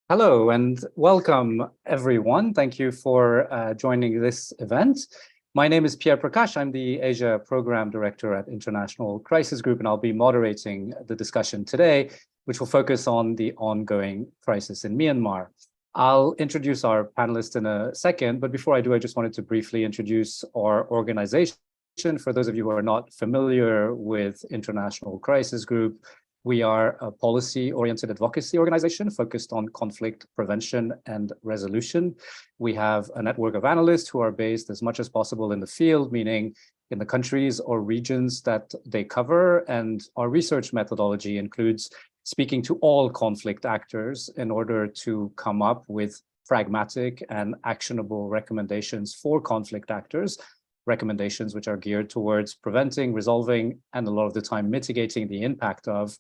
Hello and welcome, everyone. Thank you for joining this event. My name is Pierre Prakash. I'm the Asia Program Director at International Crisis Group, and I'll be moderating the discussion today, which will focus on the ongoing crisis in Myanmar. I'll introduce our panelists in a second, but before I do, I just wanted to briefly introduce our organization. For those of you who are not familiar with International Crisis Group, we are a policy-oriented advocacy organization focused on conflict prevention and resolution. We have a network of analysts who are based as much as possible in the field, meaning in the countries or regions that they cover. And our research methodology includes speaking to all conflict actors in order to come up with pragmatic and actionable recommendations for conflict actors, recommendations which are geared towards preventing, resolving, and a lot of the time mitigating the impact of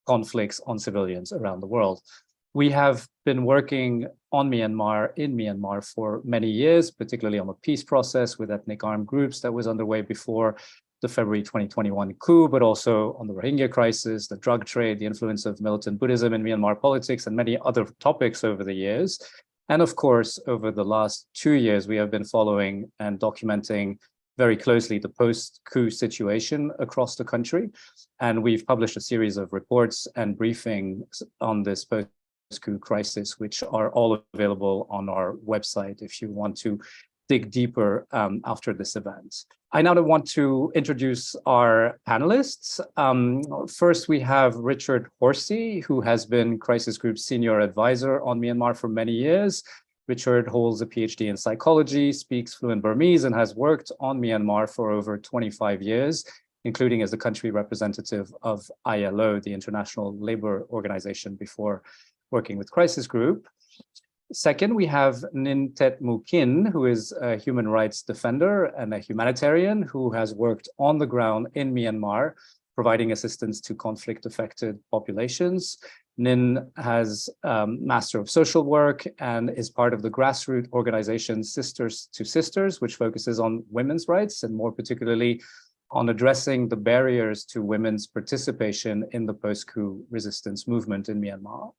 conflicts on civilians around the world. We have been working in Myanmar for many years, particularly on the peace process with ethnic armed groups that was underway before the February 2021 coup, but also on the Rohingya crisis, the drug trade, the influence of militant Buddhism in Myanmar politics, and many other topics over the years. And of course, over the last 2 years, we have been following and documenting very closely the post-coup situation across the country. And we've published a series of reports and briefings on this post-coup crisis, which are all available on our website if you want to dig deeper after this event. I now want to introduce our panelists. First, we have Richard Horsey, who has been Crisis Group's senior advisor on Myanmar for many years. Richard holds a PhD in psychology, speaks fluent Burmese, and has worked on Myanmar for over 25 years, including as the country representative of ILO, the International Labour Organization, before working with Crisis Group. Second, we have Ninh Tet Mu Kin, who is a human rights defender and a humanitarian who has worked on the ground in Myanmar, providing assistance to conflict-affected populations. Ninh has Master of Social Work and is part of the grassroots organization Sisters to Sisters, which focuses on women's rights and more particularly on addressing the barriers to women's participation in the post-coup resistance movement in Myanmar.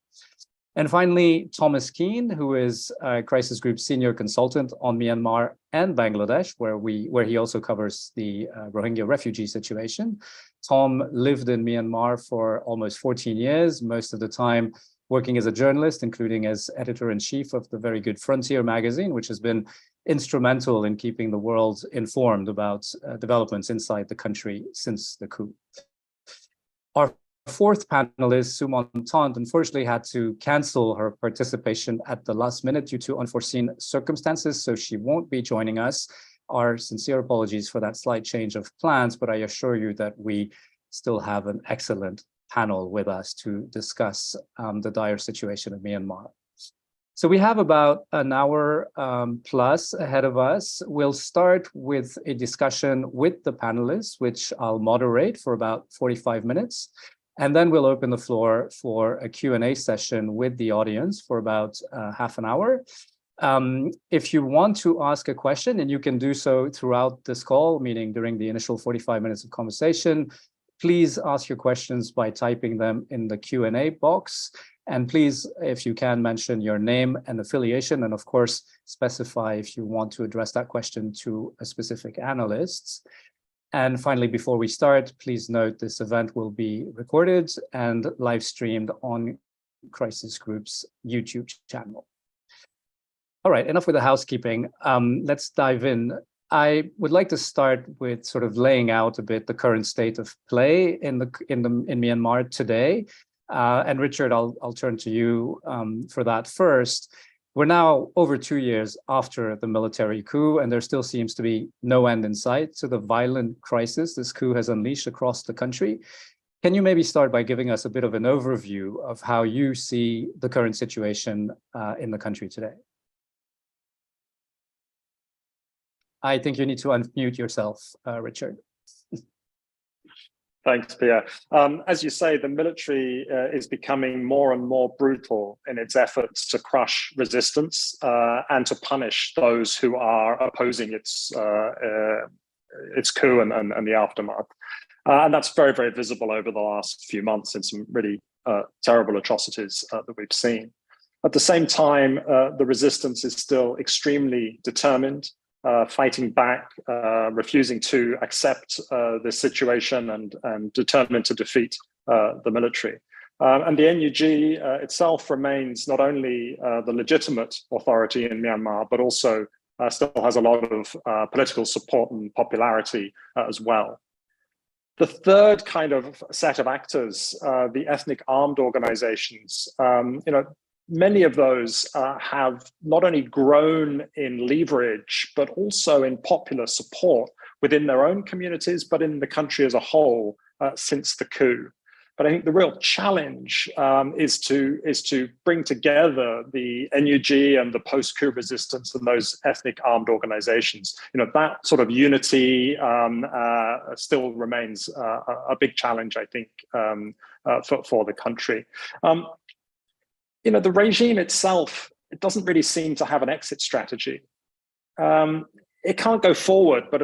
And finally, Thomas Keane, who is Crisis Group's senior consultant on Myanmar and Bangladesh, where he also covers the Rohingya refugee situation. Tom lived in Myanmar for almost 14 years, most of the time working as a journalist, including as editor-in-chief of the very good Frontier magazine, which has been instrumental in keeping the world informed about developments inside the country since the coup. Our fourth panelist, Sumon Tant, unfortunately had to cancel her participation at the last minute due to unforeseen circumstances, so she won't be joining us. Our sincere apologies for that slight change of plans, but I assure you that we still have an excellent panel with us to discuss the dire situation in Myanmar. So we have about an hour plus ahead of us. We'll start with a discussion with the panelists, which I'll moderate for about 45 minutes. And then we'll open the floor for a Q&A session with the audience for about half an hour. If you want to ask a question, and you can do so throughout this call, meaning during the initial 45 minutes of conversation, please ask your questions by typing them in the Q&A box. And please, if you can, mention your name and affiliation, and of course, specify if you want to address that question to a specific analyst. And finally, before we start, please note this event will be recorded and live streamed on Crisis Group's YouTube channel. All right, enough with the housekeeping. Let's dive in. I would like to start with sort of laying out a bit the current state of play in Myanmar today. And Richard, I'll turn to you for that first. We're now over 2 years after the military coup, and there still seems to be no end in sight to the violent crisis this coup has unleashed across the country. Can you maybe start by giving us a bit of an overview of how you see the current situation in the country today? I think you need to unmute yourself, Richard. Thanks, Pierre. As you say, the military is becoming more and more brutal in its efforts to crush resistance and to punish those who are opposing its coup and the aftermath. And that's very, very visible over the last few months in some really terrible atrocities that we've seen. At the same time, the resistance is still extremely determined, fighting back, refusing to accept the situation and determined to defeat the military. And the NUG itself remains not only the legitimate authority in Myanmar, but also still has a lot of political support and popularity as well. The third kind of set of actors, the ethnic armed organizations, many of those have not only grown in leverage, but also in popular support within their own communities, but in the country as a whole since the coup. But I think the real challenge is to bring together the NUG and the post-coup resistance and those ethnic armed organizations. That sort of unity still remains a big challenge, I think, for the country. The regime itself, it doesn't really seem to have an exit strategy. It can't go forward, but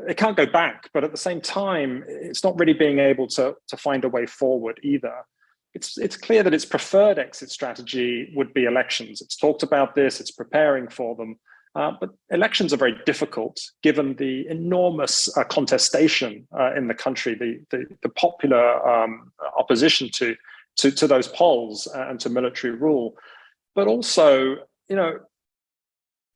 it can't go back. But at the same time, it's not really being able to find a way forward either. It's clear that its preferred exit strategy would be elections. It's talked about this, it's preparing for them. But elections are very difficult given the enormous contestation in the country, the popular opposition to those polls and to military rule. But also,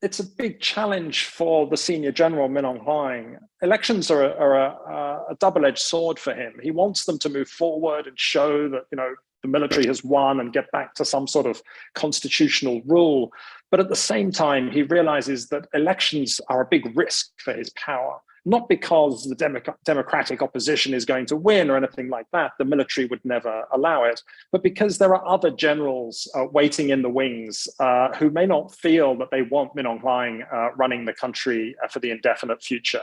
it's a big challenge for the senior general, Min Aung Hlaing. Elections are a double-edged sword for him. He wants them to move forward and show that, the military has won and get back to some sort of constitutional rule. But at the same time, he realizes that elections are a big risk for his power. Not because the democratic opposition is going to win or anything like that, the military would never allow it, but because there are other generals waiting in the wings who may not feel that they want Min Aung Hlaing running the country for the indefinite future.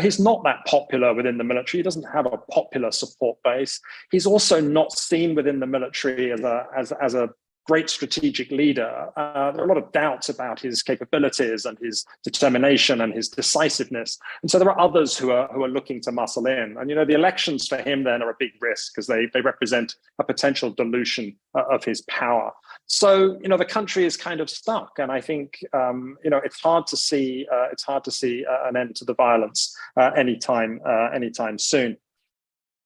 He's not that popular within the military. He doesn't have a popular support base. He's also not seen within the military as a great strategic leader. There are a lot of doubts about his capabilities and his determination and his decisiveness. And so there are others who are looking to muscle in. And, the elections for him then are a big risk because they represent a potential dilution of his power. So, the country is kind of stuck. And I think, it's hard to see an end to the violence anytime soon.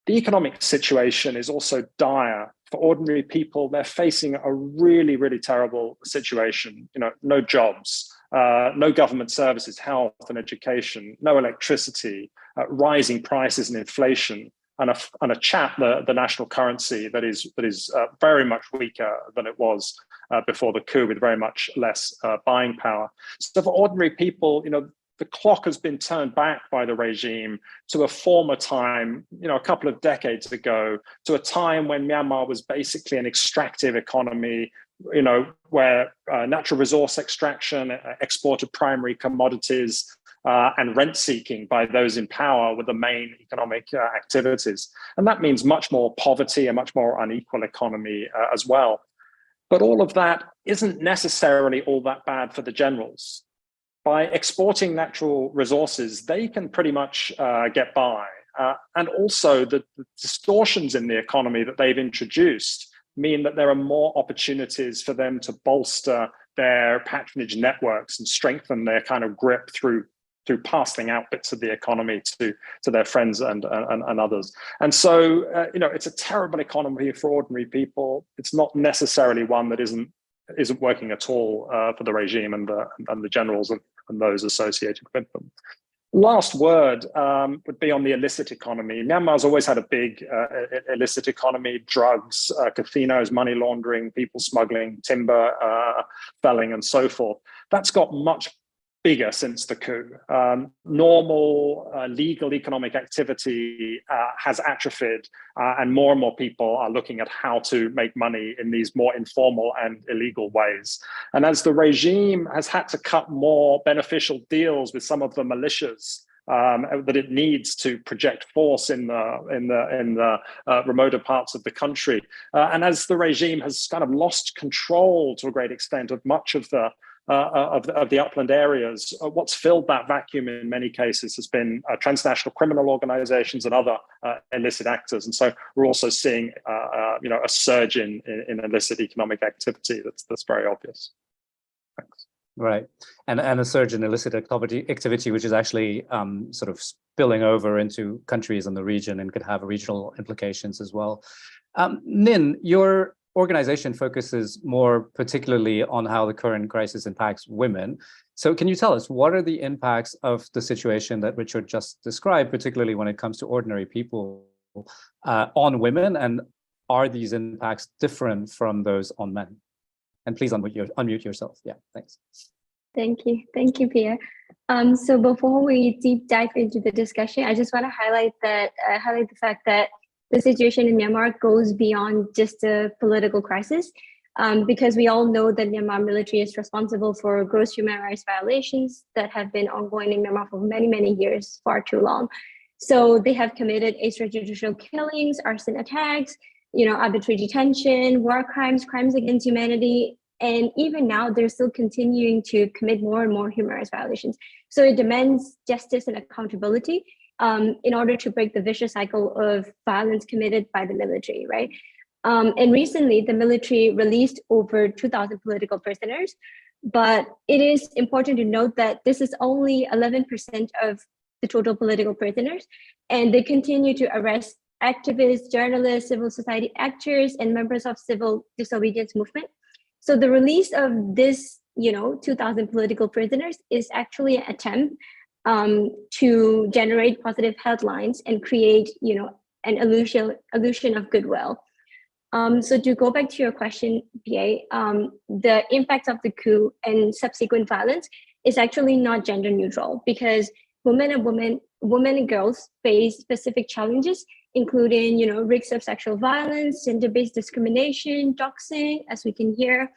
The economic situation is also dire. For ordinary people, they're facing a really, really terrible situation. No jobs, no government services, health and education, no electricity, rising prices and inflation, and a chat, the national currency that is very much weaker than it was before the coup, with very much less buying power. So for ordinary people, the clock has been turned back by the regime to a former time, a couple of decades ago, to a time when Myanmar was basically an extractive economy, where natural resource extraction, export of primary commodities, and rent seeking by those in power were the main economic activities. And that means much more poverty, a much more unequal economy as well. But all of that isn't necessarily all that bad for the generals. By exporting natural resources, they can pretty much get by. And also the distortions in the economy that they've introduced mean that there are more opportunities for them to bolster their patronage networks and strengthen their kind of grip through parceling out bits of the economy to their friends and others. And so, it's a terrible economy for ordinary people. It's not necessarily one that isn't working at all for the regime and the generals and those associated with them. Last word would be on the illicit economy. Myanmar's always had a big illicit economy: drugs, casinos, money laundering, people smuggling, timber felling, and so forth. That's got much bigger since the coup. Normal legal economic activity has atrophied, and more people are looking at how to make money in these more informal and illegal ways. And as the regime has had to cut more beneficial deals with some of the militias that it needs to project force in the remoter parts of the country, and as the regime has kind of lost control to a great extent of much of the of the upland areas. What's filled that vacuum in many cases has been transnational criminal organizations and other illicit actors. And so we're also seeing a surge in illicit economic activity that's very obvious. Thanks. Right, and a surge in illicit activity, which is actually sort of spilling over into countries in the region and could have regional implications as well. Nin, your organization focuses more particularly on how the current crisis impacts women. So can you tell us, what are the impacts of the situation that Richard just described, particularly when it comes to ordinary people, on women, and are these impacts different from those on men? And please unmute yourself. Yeah, thanks. Thank you, Pierre. So before we deep dive into the discussion, I just want to highlight the fact that the situation in Myanmar goes beyond just a political crisis, because we all know that Myanmar military is responsible for gross human rights violations that have been ongoing in Myanmar for many, many years, far too long. So they have committed extrajudicial killings, arson attacks, arbitrary detention, war crimes, crimes against humanity. And even now, they're still continuing to commit more and more human rights violations. So it demands justice and accountability in order to break the vicious cycle of violence committed by the military, right? And recently, the military released over 2,000 political prisoners. But it is important to note that this is only 11% of the total political prisoners. And they continue to arrest activists, journalists, civil society actors, and members of civil disobedience movement. So the release of this, 2,000 political prisoners is actually an attempt to generate positive headlines and create, an illusion of goodwill. So to go back to your question, PA, the impact of the coup and subsequent violence is actually not gender neutral, because women and girls face specific challenges, including, risks of sexual violence, gender-based discrimination, doxing, as we can hear,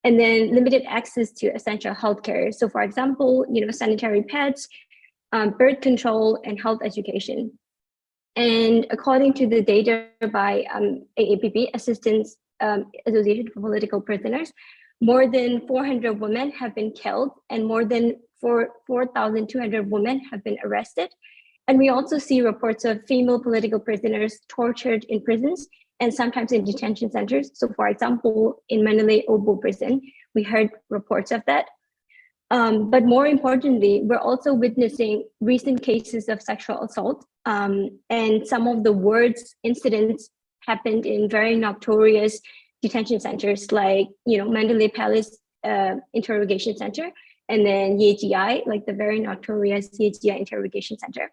and then limited access to essential healthcare. So, for example, sanitary pads, birth control, and health education. And according to the data by AAPP, Assistance Association for Political Prisoners, more than 400 women have been killed and more than 4,200 women have been arrested. And we also see reports of female political prisoners tortured in prisons and sometimes in detention centers. So for example, in Mandalay Obo prison, we heard reports of that. But more importantly, we're also witnessing recent cases of sexual assault. And some of the worst incidents happened in very notorious detention centers like, Mandalay Palace Interrogation Center, and then YGI, like the very notorious YGI Interrogation Center.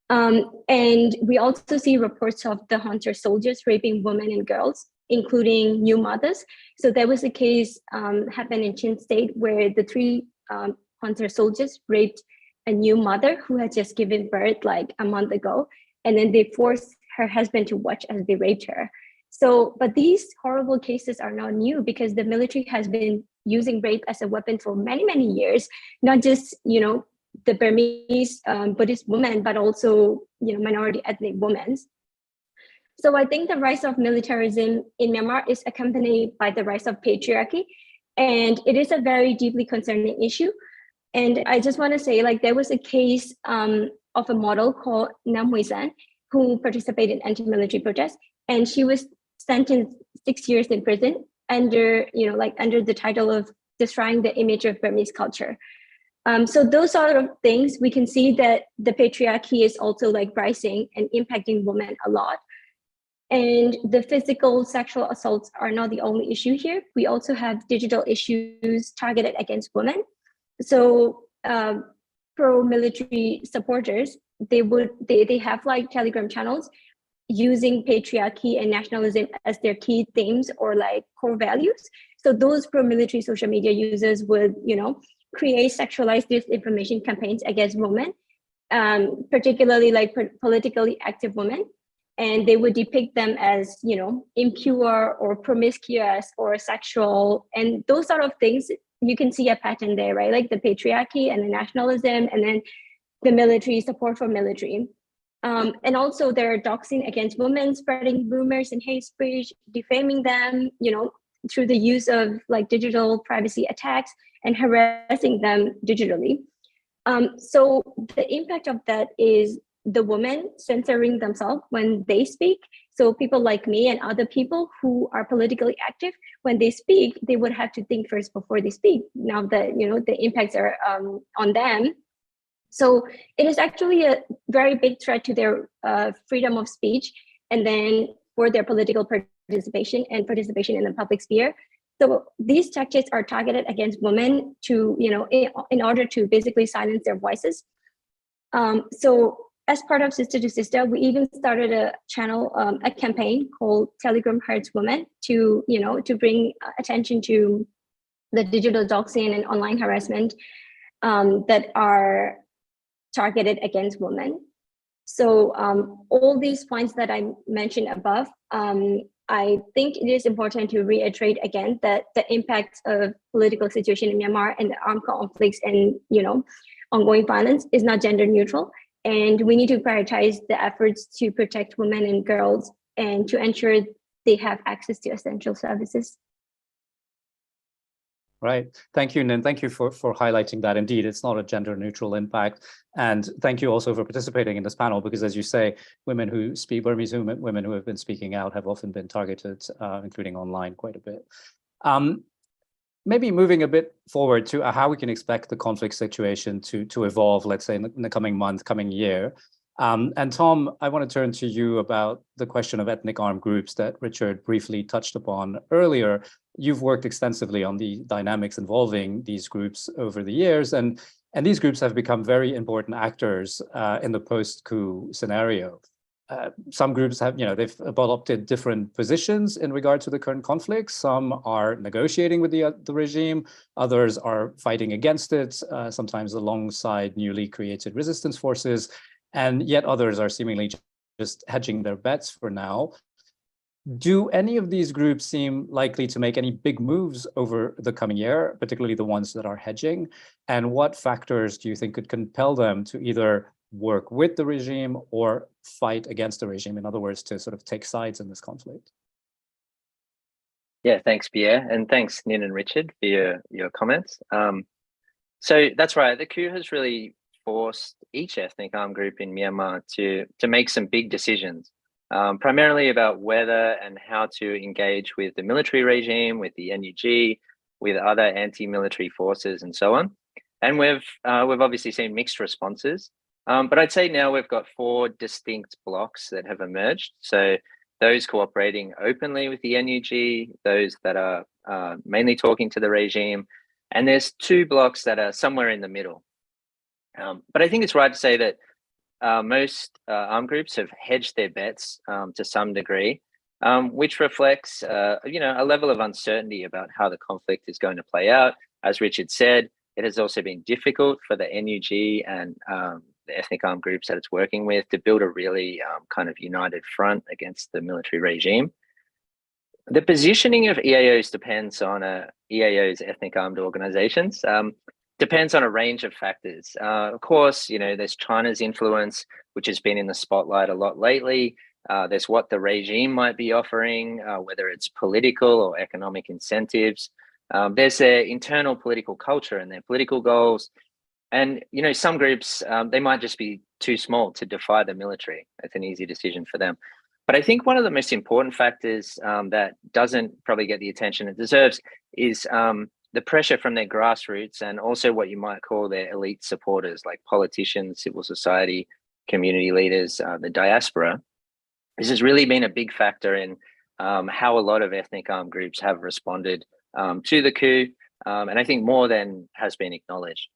And we also see reports of the hunter soldiers raping women and girls, including new mothers. So there was a case happened in Chin State where the 3 hunter soldiers raped a new mother who had just given birth like a month ago, and then they forced her husband to watch as they raped her. So, but these horrible cases are not new, because the military has been using rape as a weapon for many, many years, not just, the Burmese Buddhist women, but also, minority ethnic women. So I think the rise of militarism in Myanmar is accompanied by the rise of patriarchy, and it is a very deeply concerning issue. And I just want to say, there was a case of a model called Nam Hui San, who participated in anti-military protests, and she was sentenced 6 years in prison under, under the title of destroying the image of Burmese culture. So those sort of things, we can see that the patriarchy is also rising and impacting women a lot. And the physical sexual assaults are not the only issue here. We also have digital issues targeted against women. So pro-military supporters, they have Telegram channels using patriarchy and nationalism as their key themes or core values. So those pro-military social media users would, create sexualized disinformation campaigns against women, particularly politically active women. And they would depict them as, impure or promiscuous or sexual. And those sort of things, you can see a pattern there, right? The patriarchy and the nationalism, and then the military support for military. And also there are doxing against women, spreading rumors and hate speech, defaming them, through the use of like digital privacy attacks and harassing them digitally. So the impact of that is the women censoring themselves when they speak. So people like me and other people who are politically active, when they speak, they would have to think first before they speak. Now that, you know, the impacts are on them. So it is actually a very big threat to their freedom of speech, and then for their political participation and participation in the public sphere. So these tactics are targeted against women to, you know, in order to basically silence their voices. So as part of Sister to Sister, we even started a channel, a campaign called Telegram Hurts Women to, you know, to bring attention to the digital doxing and online harassment that are targeted against women. So all these points that I mentioned above, I think it is important to reiterate again that the impacts of political situation in Myanmar and the armed conflicts and, you know, ongoing violence is not gender neutral. And we need to prioritize the efforts to protect women and girls and to ensure they have access to essential services. Right. Thank you, Nin. Thank you for highlighting that. Indeed, it's not a gender neutral impact. And thank you also for participating in this panel, because as you say, women who speak, Burmese women who have been speaking out have often been targeted, including online quite a bit. Maybe moving a bit forward to how we can expect the conflict situation to evolve, let's say in the coming month, coming year. And Tom, I want to turn to you about the question of ethnic armed groups that Richard briefly touched upon earlier. You've worked extensively on the dynamics involving these groups over the years, and these groups have become very important actors in the post-coup scenario. Some groups have, you know, they've adopted different positions in regard to the current conflict. Some are negotiating with the regime, others are fighting against it, sometimes alongside newly created resistance forces, and yet others are seemingly just hedging their bets for now. Do any of these groups seem likely to make any big moves over the coming year, particularly the ones that are hedging? And what factors do you think could compel them to either work with the regime or fight against the regime? In other words, to sort of take sides in this conflict? Yeah, thanks, Pierre. And thanks, Nin and Richard, for your comments. So that's right. The coup has really forced each ethnic armed group in Myanmar to make some big decisions. Primarily about whether and how to engage with the military regime, with the NUG, with other anti-military forces, and so on. And we've obviously seen mixed responses. But I'd say now we've got 4 distinct blocks that have emerged. So those cooperating openly with the NUG, those that are mainly talking to the regime, and there's 2 blocks that are somewhere in the middle. But I think it's right to say that most armed groups have hedged their bets to some degree, which reflects, you know, a level of uncertainty about how the conflict is going to play out. As Richard said, it has also been difficult for the NUG and the ethnic armed groups that it's working with to build a really kind of united front against the military regime. The positioning of EAOs depends on EAOs, ethnic armed organizations. Depends on a range of factors. Of course, you know, there's China's influence, which has been in the spotlight a lot lately. There's what the regime might be offering, whether it's political or economic incentives. There's their internal political culture and their political goals. And, you know, some groups, they might just be too small to defy the military. It's an easy decision for them. But I think one of the most important factors that doesn't probably get the attention it deserves is the pressure from their grassroots and also what you might call their elite supporters, like politicians, civil society, community leaders, the diaspora. This has really been a big factor in how a lot of ethnic armed groups have responded to the coup, and I think more than has been acknowledged.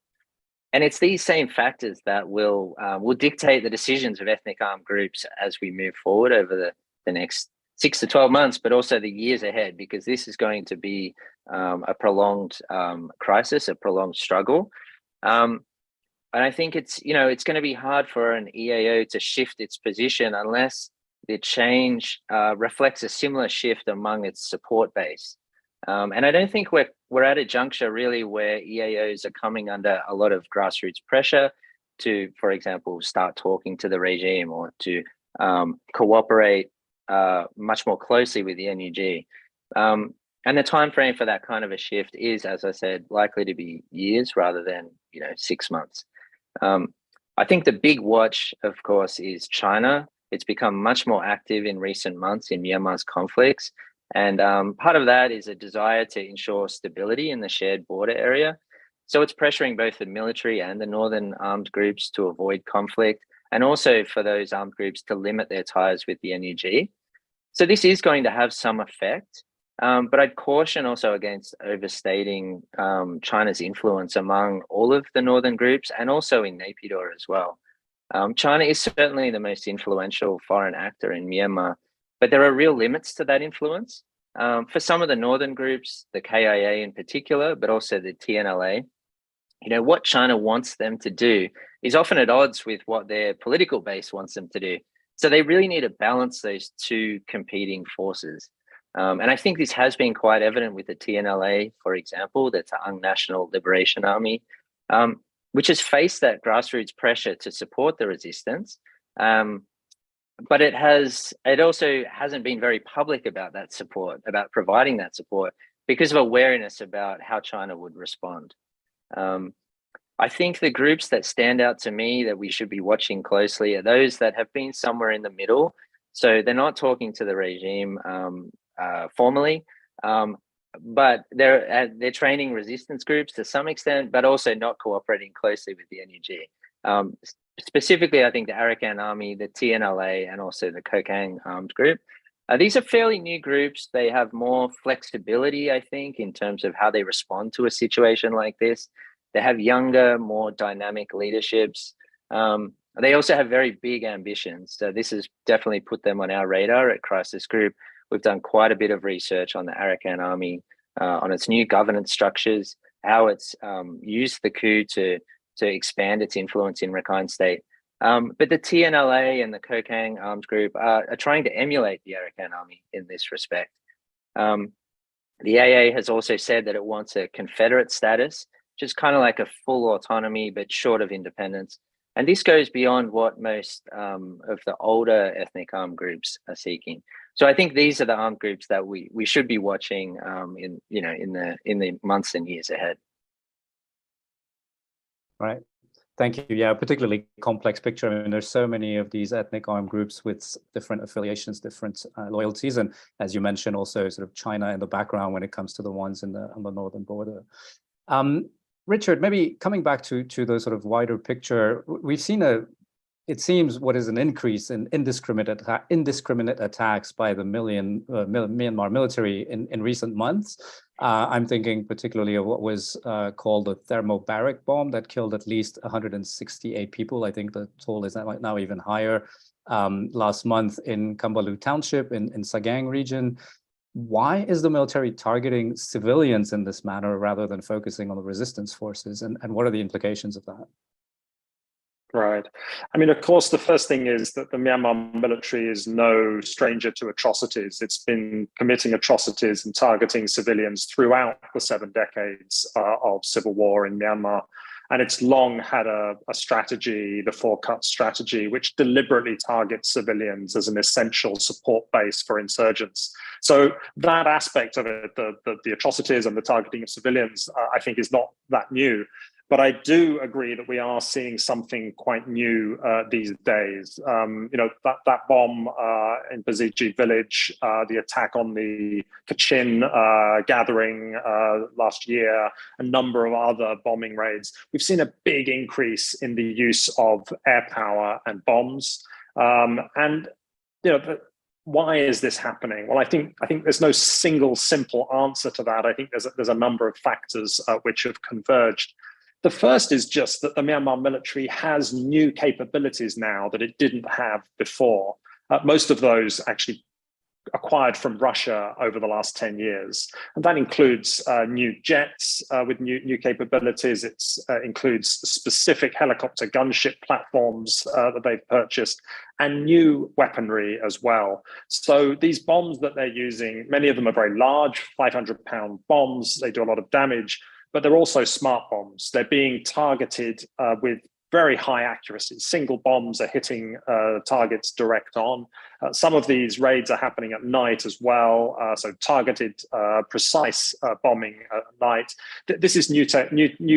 And it's these same factors that will dictate the decisions of ethnic armed groups as we move forward over the next 6 to 12 months, but also the years ahead, because this is going to be a prolonged crisis, a prolonged struggle. And I think it's going to be hard for an EAO to shift its position unless the change reflects a similar shift among its support base. And I don't think we're at a juncture really where EAOs are coming under a lot of grassroots pressure to, for example, start talking to the regime or to cooperate much more closely with the NUG. And the time frame for that kind of a shift is, as I said, likely to be years rather than 6 months. I think the big watch, of course, is China. It's become much more active in recent months in Myanmar's conflicts. And part of that is a desire to ensure stability in the shared border area. So it's pressuring both the military and the northern armed groups to avoid conflict, and also for those armed groups to limit their ties with the NUG. So this is going to have some effect, but I'd caution also against overstating China's influence among all of the northern groups and also in Naypyidaw as well. China is certainly the most influential foreign actor in Myanmar, but there are real limits to that influence. For some of the northern groups, the KIA in particular, but also the TNLA, what China wants them to do is often at odds with what their political base wants them to do. So they really need to balance those two competing forces. And I think this has been quite evident with the TNLA, for example, the Ta'ang National Liberation Army, which has faced that grassroots pressure to support the resistance. But it also hasn't been very public about that support, about providing that support, because of awareness about how China would respond. I think the groups that stand out to me that we should be watching closely are those that have been somewhere in the middle. So they're not talking to the regime formally, but they're training resistance groups to some extent, but also not cooperating closely with the NUG. Specifically, I think the Arakan Army, the TNLA, and also the Kokang armed group. These are fairly new groups. They have more flexibility, I think, in terms of how they respond to a situation like this. They have younger, more dynamic leaderships. They also have very big ambitions. So this has definitely put them on our radar at Crisis Group. We've done quite a bit of research on the Arakan Army, on its new governance structures, how it's used the coup to expand its influence in Rakhine State. But the TNLA and the Kokang armed group are trying to emulate the Arakan Army in this respect. The AA has also said that it wants a confederate status, which is kind of like a full autonomy, but short of independence. And this goes beyond what most of the older ethnic armed groups are seeking. So I think these are the armed groups that we should be watching in the months and years ahead. Right. Thank you. Yeah, particularly complex picture. I mean, there's so many of these ethnic armed groups with different affiliations, different loyalties, and as you mentioned, also sort of China in the background when it comes to the ones on the northern border. Richard, maybe coming back to the sort of wider picture, we've seen it seems what is an increase in indiscriminate attacks by the Myanmar military in recent months. I'm thinking particularly of what was called the thermobaric bomb that killed at least 168 people. I think the toll is now even higher. Last month in Kambalu Township in Sagaing Region. Why is the military targeting civilians in this manner rather than focusing on the resistance forces? And what are the implications of that? Right. I mean, of course, the first thing is that the Myanmar military is no stranger to atrocities. It's been committing atrocities and targeting civilians throughout the 7 decades of civil war in Myanmar. And it's long had a strategy, the 4-cut strategy, which deliberately targets civilians as an essential support base for insurgents. So that aspect of it, the atrocities and the targeting of civilians, I think is not that new. But I do agree that we are seeing something quite new these days. That bomb in Baziji village, the attack on the Kachin gathering last year, a number of other bombing raids. We've seen a big increase in the use of air power and bombs. Why is this happening? Well, I think there's no single simple answer to that. I think there's a number of factors which have converged. The first is just that the Myanmar military has new capabilities now that it didn't have before. Most of those actually acquired from Russia over the last 10 years. And that includes new jets with new capabilities. It includes specific helicopter gunship platforms that they've purchased and new weaponry as well. So these bombs that they're using, many of them are very large, 500-pound bombs. They do a lot of damage. But they're also smart bombs. They're being targeted with very high accuracy. Single bombs are hitting targets direct on. Some of these raids are happening at night as well, so targeted, precise bombing at night. This is new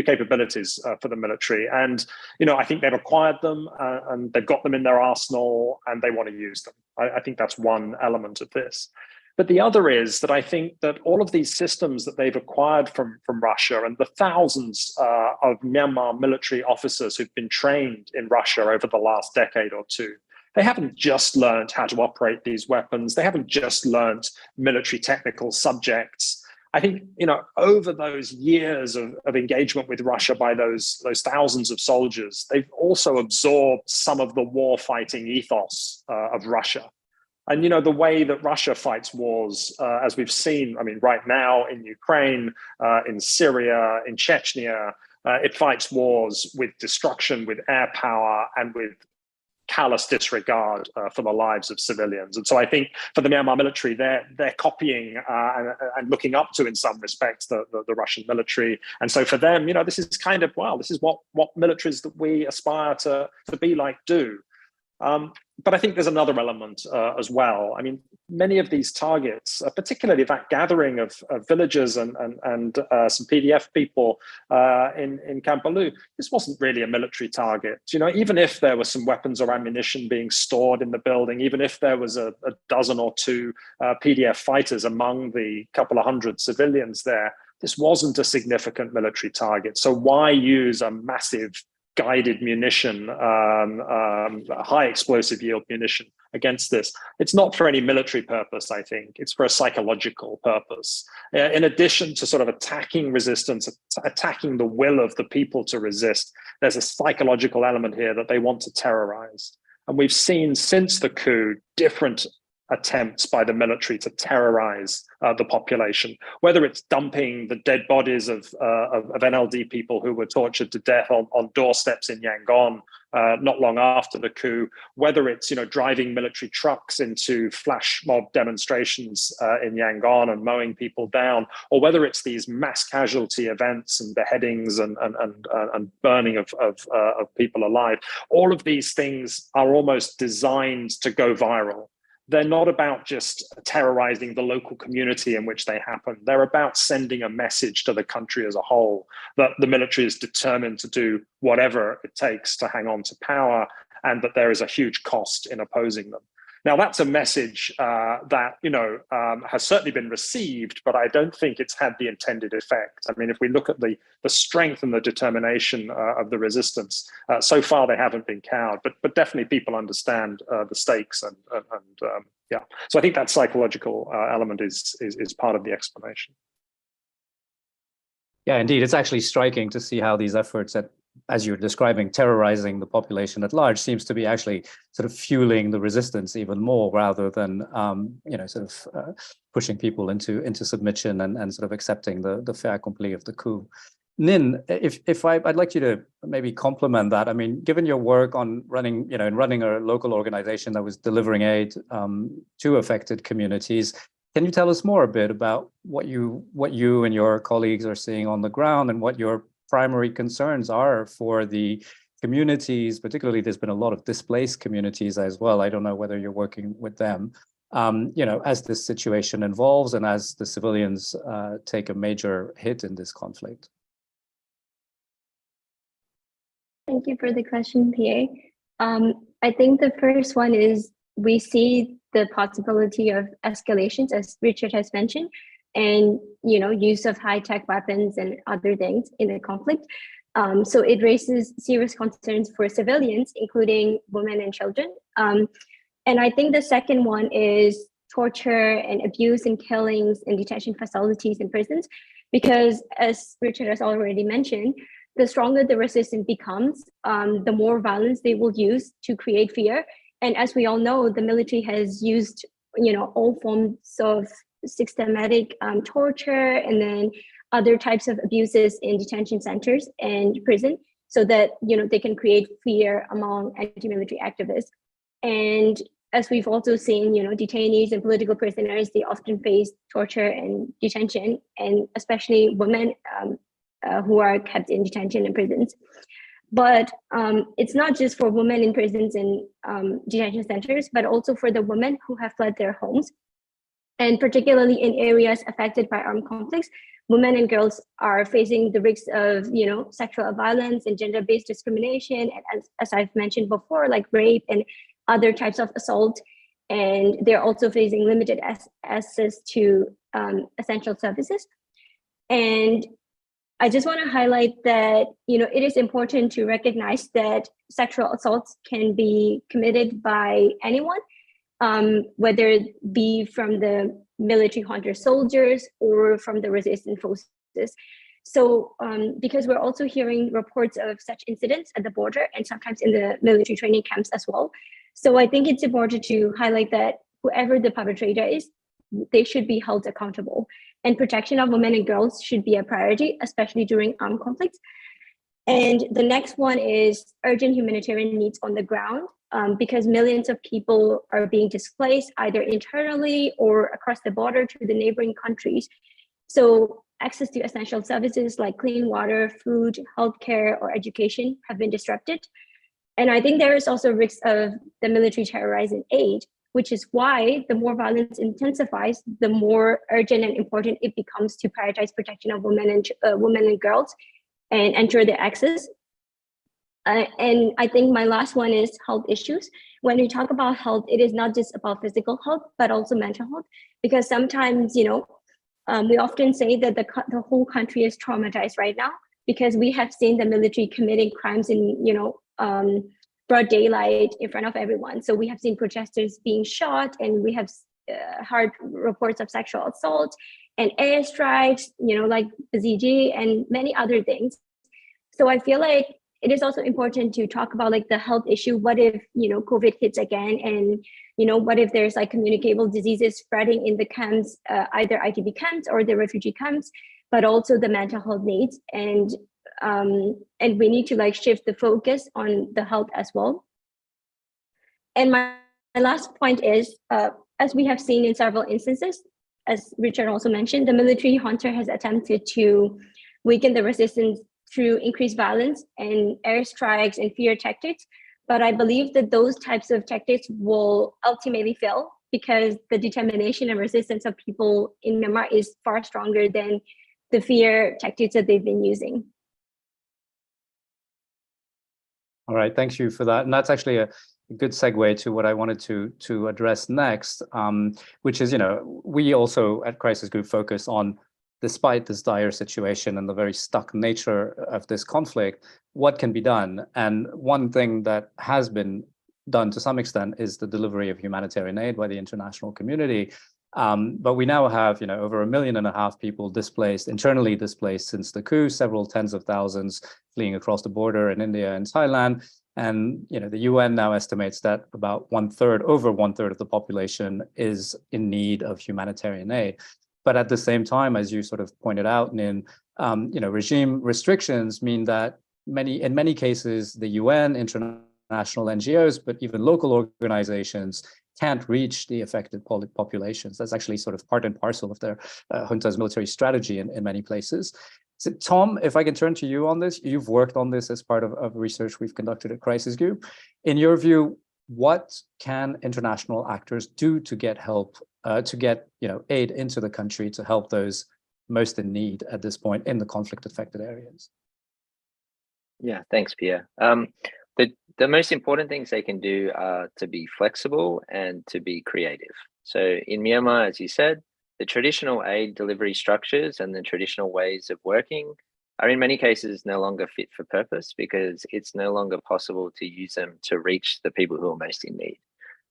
capabilities for the military, and I think they've acquired them and they've got them in their arsenal, and they want to use them. I think that's one element of this. But the other is that I think that all of these systems that they've acquired from Russia, and the thousands of Myanmar military officers who've been trained in Russia over the last decade or two, they haven't just learned how to operate these weapons. They haven't just learned military technical subjects. I think, over those years of engagement with Russia by those thousands of soldiers, they've also absorbed some of the war fighting ethos of Russia. And, the way that Russia fights wars, as we've seen, right now in Ukraine, in Syria, in Chechnya, it fights wars with destruction, with air power, and with callous disregard for the lives of civilians. And so I think for the Myanmar military, they're copying and looking up to, in some respects, the Russian military. And so for them, this is kind of, this is what militaries that we aspire to be like do. But I think there's another element as well. Many of these targets, particularly that gathering of villagers and some PDF people in Kampalu, this wasn't really a military target. Even if there were some weapons or ammunition being stored in the building, even if there was a dozen or two PDF fighters among the couple of hundred civilians there, this wasn't a significant military target. So why use a massive guided munition, high explosive yield munition against this? It's not for any military purpose, I think. It's for a psychological purpose. In addition to sort of attacking resistance, attacking the will of the people to resist, there's a psychological element here that they want to terrorize. And we've seen since the coup different attempts by the military to terrorize the population, whether it's dumping the dead bodies of NLD people who were tortured to death on doorsteps in Yangon not long after the coup, whether it's driving military trucks into flash mob demonstrations in Yangon and mowing people down, or whether it's these mass casualty events and beheadings and burning of people alive. All of these things are almost designed to go viral. They're not about just terrorizing the local community in which they happen. They're about sending a message to the country as a whole that the military is determined to do whatever it takes to hang on to power, and that there is a huge cost in opposing them. Now, that's a message that has certainly been received, but I don't think it's had the intended effect. If we look at the strength and the determination of the resistance, so far they haven't been cowed. But definitely people understand the stakes, and yeah. So I think that psychological element is part of the explanation. Yeah, indeed, it's actually striking to see how these efforts at, as you're describing, terrorizing the population at large seems to be actually sort of fueling the resistance even more, rather than pushing people into submission and sort of accepting the fait accompli of the coup. Nin, I'd like you to maybe complement that. Given your work on running a local organization that was delivering aid to affected communities, can you tell us more a bit about what you and your colleagues are seeing on the ground, and what your primary concerns are for the communities? Particularly, there's been a lot of displaced communities as well. I don't know whether you're working with them, as this situation evolves and as the civilians take a major hit in this conflict. Thank you for the question, PA. I think the first one is we see the possibility of escalations, as Richard has mentioned, and use of high-tech weapons and other things in the conflict. So it raises serious concerns for civilians, including women and children. And I think the second one is torture and abuse and killings in detention facilities and prisons, because as Richard has already mentioned, the stronger the resistance becomes, the more violence they will use to create fear. And as we all know, the military has used, all forms of systematic torture and then other types of abuses in detention centers and prison, so that they can create fear among anti-military activists. And as we've also seen, detainees and political prisoners, they often face torture and detention, and especially women who are kept in detention and prisons. But it's not just for women in prisons and detention centers, but also for the women who have fled their homes. And particularly in areas affected by armed conflicts, women and girls are facing the risks of, sexual violence and gender-based discrimination, and as I've mentioned before, like rape and other types of assault. And they're also facing limited access to essential services. And I just want to highlight that, it is important to recognize that sexual assaults can be committed by anyone, whether it be from the military hunter soldiers or from the resistance forces. So because we're also hearing reports of such incidents at the border and sometimes in the military training camps as well. So I think it's important to highlight that whoever the perpetrator is, they should be held accountable. And protection of women and girls should be a priority, especially during armed conflicts. And the next one is urgent humanitarian needs on the ground, because millions of people are being displaced either internally or across the border to the neighboring countries. So access to essential services like clean water, food, healthcare, or education have been disrupted. And I think there is also risk of the military terrorizing aid, which is why the more violence intensifies, the more urgent and important it becomes to prioritize protection of women and girls and ensure their access. And I think my last one is health issues. When we talk about health, it is not just about physical health, but also mental health, because sometimes, we often say that the whole country is traumatized right now because we have seen the military committing crimes in, broad daylight in front of everyone. So we have seen protesters being shot, and we have heard reports of sexual assault and airstrikes, like BZG and many other things. So I feel like it is also important to talk about like the health issue. What if, COVID hits again, and, what if there's like communicable diseases spreading in the camps, either IDP camps or the refugee camps, but also the mental health needs. And we need to like shift the focus on the health as well. And my last point is, as we have seen in several instances, as Richard also mentioned, the military junta has attempted to weaken the resistance through increased violence and airstrikes and fear tactics. But I believe that those types of tactics will ultimately fail because the determination and resistance of people in Myanmar is far stronger than the fear tactics that they've been using. All right, thank you for that. And that's actually a good segue to what I wanted to address next, which is, we also at Crisis Group focus on, despite this dire situation and the very stuck nature of this conflict, what can be done? And one thing that has been done to some extent is the delivery of humanitarian aid by the international community. But we now have, over 1.5 million people displaced, internally displaced since the coup, several tens of thousands fleeing across the border in India and Thailand. And, the UN now estimates that about over one third of the population is in need of humanitarian aid. But at the same time, as you sort of pointed out, Nin, regime restrictions mean that in many cases, the UN, international NGOs, but even local organizations can't reach the affected populations. That's actually sort of part and parcel of their junta's military strategy in many places. So, Tom, if I can turn to you on this, you've worked on this as part of research we've conducted at Crisis Group. In your view, what can international actors do to get help, to get aid into the country to help those most in need at this point in the conflict-affected areas? Yeah, thanks, Pierre. The most important things they can do are to be flexible and to be creative. So in Myanmar, as you said, the traditional aid delivery structures and the traditional ways of working are in many cases no longer fit for purpose because it's no longer possible to use them to reach the people who are most in need.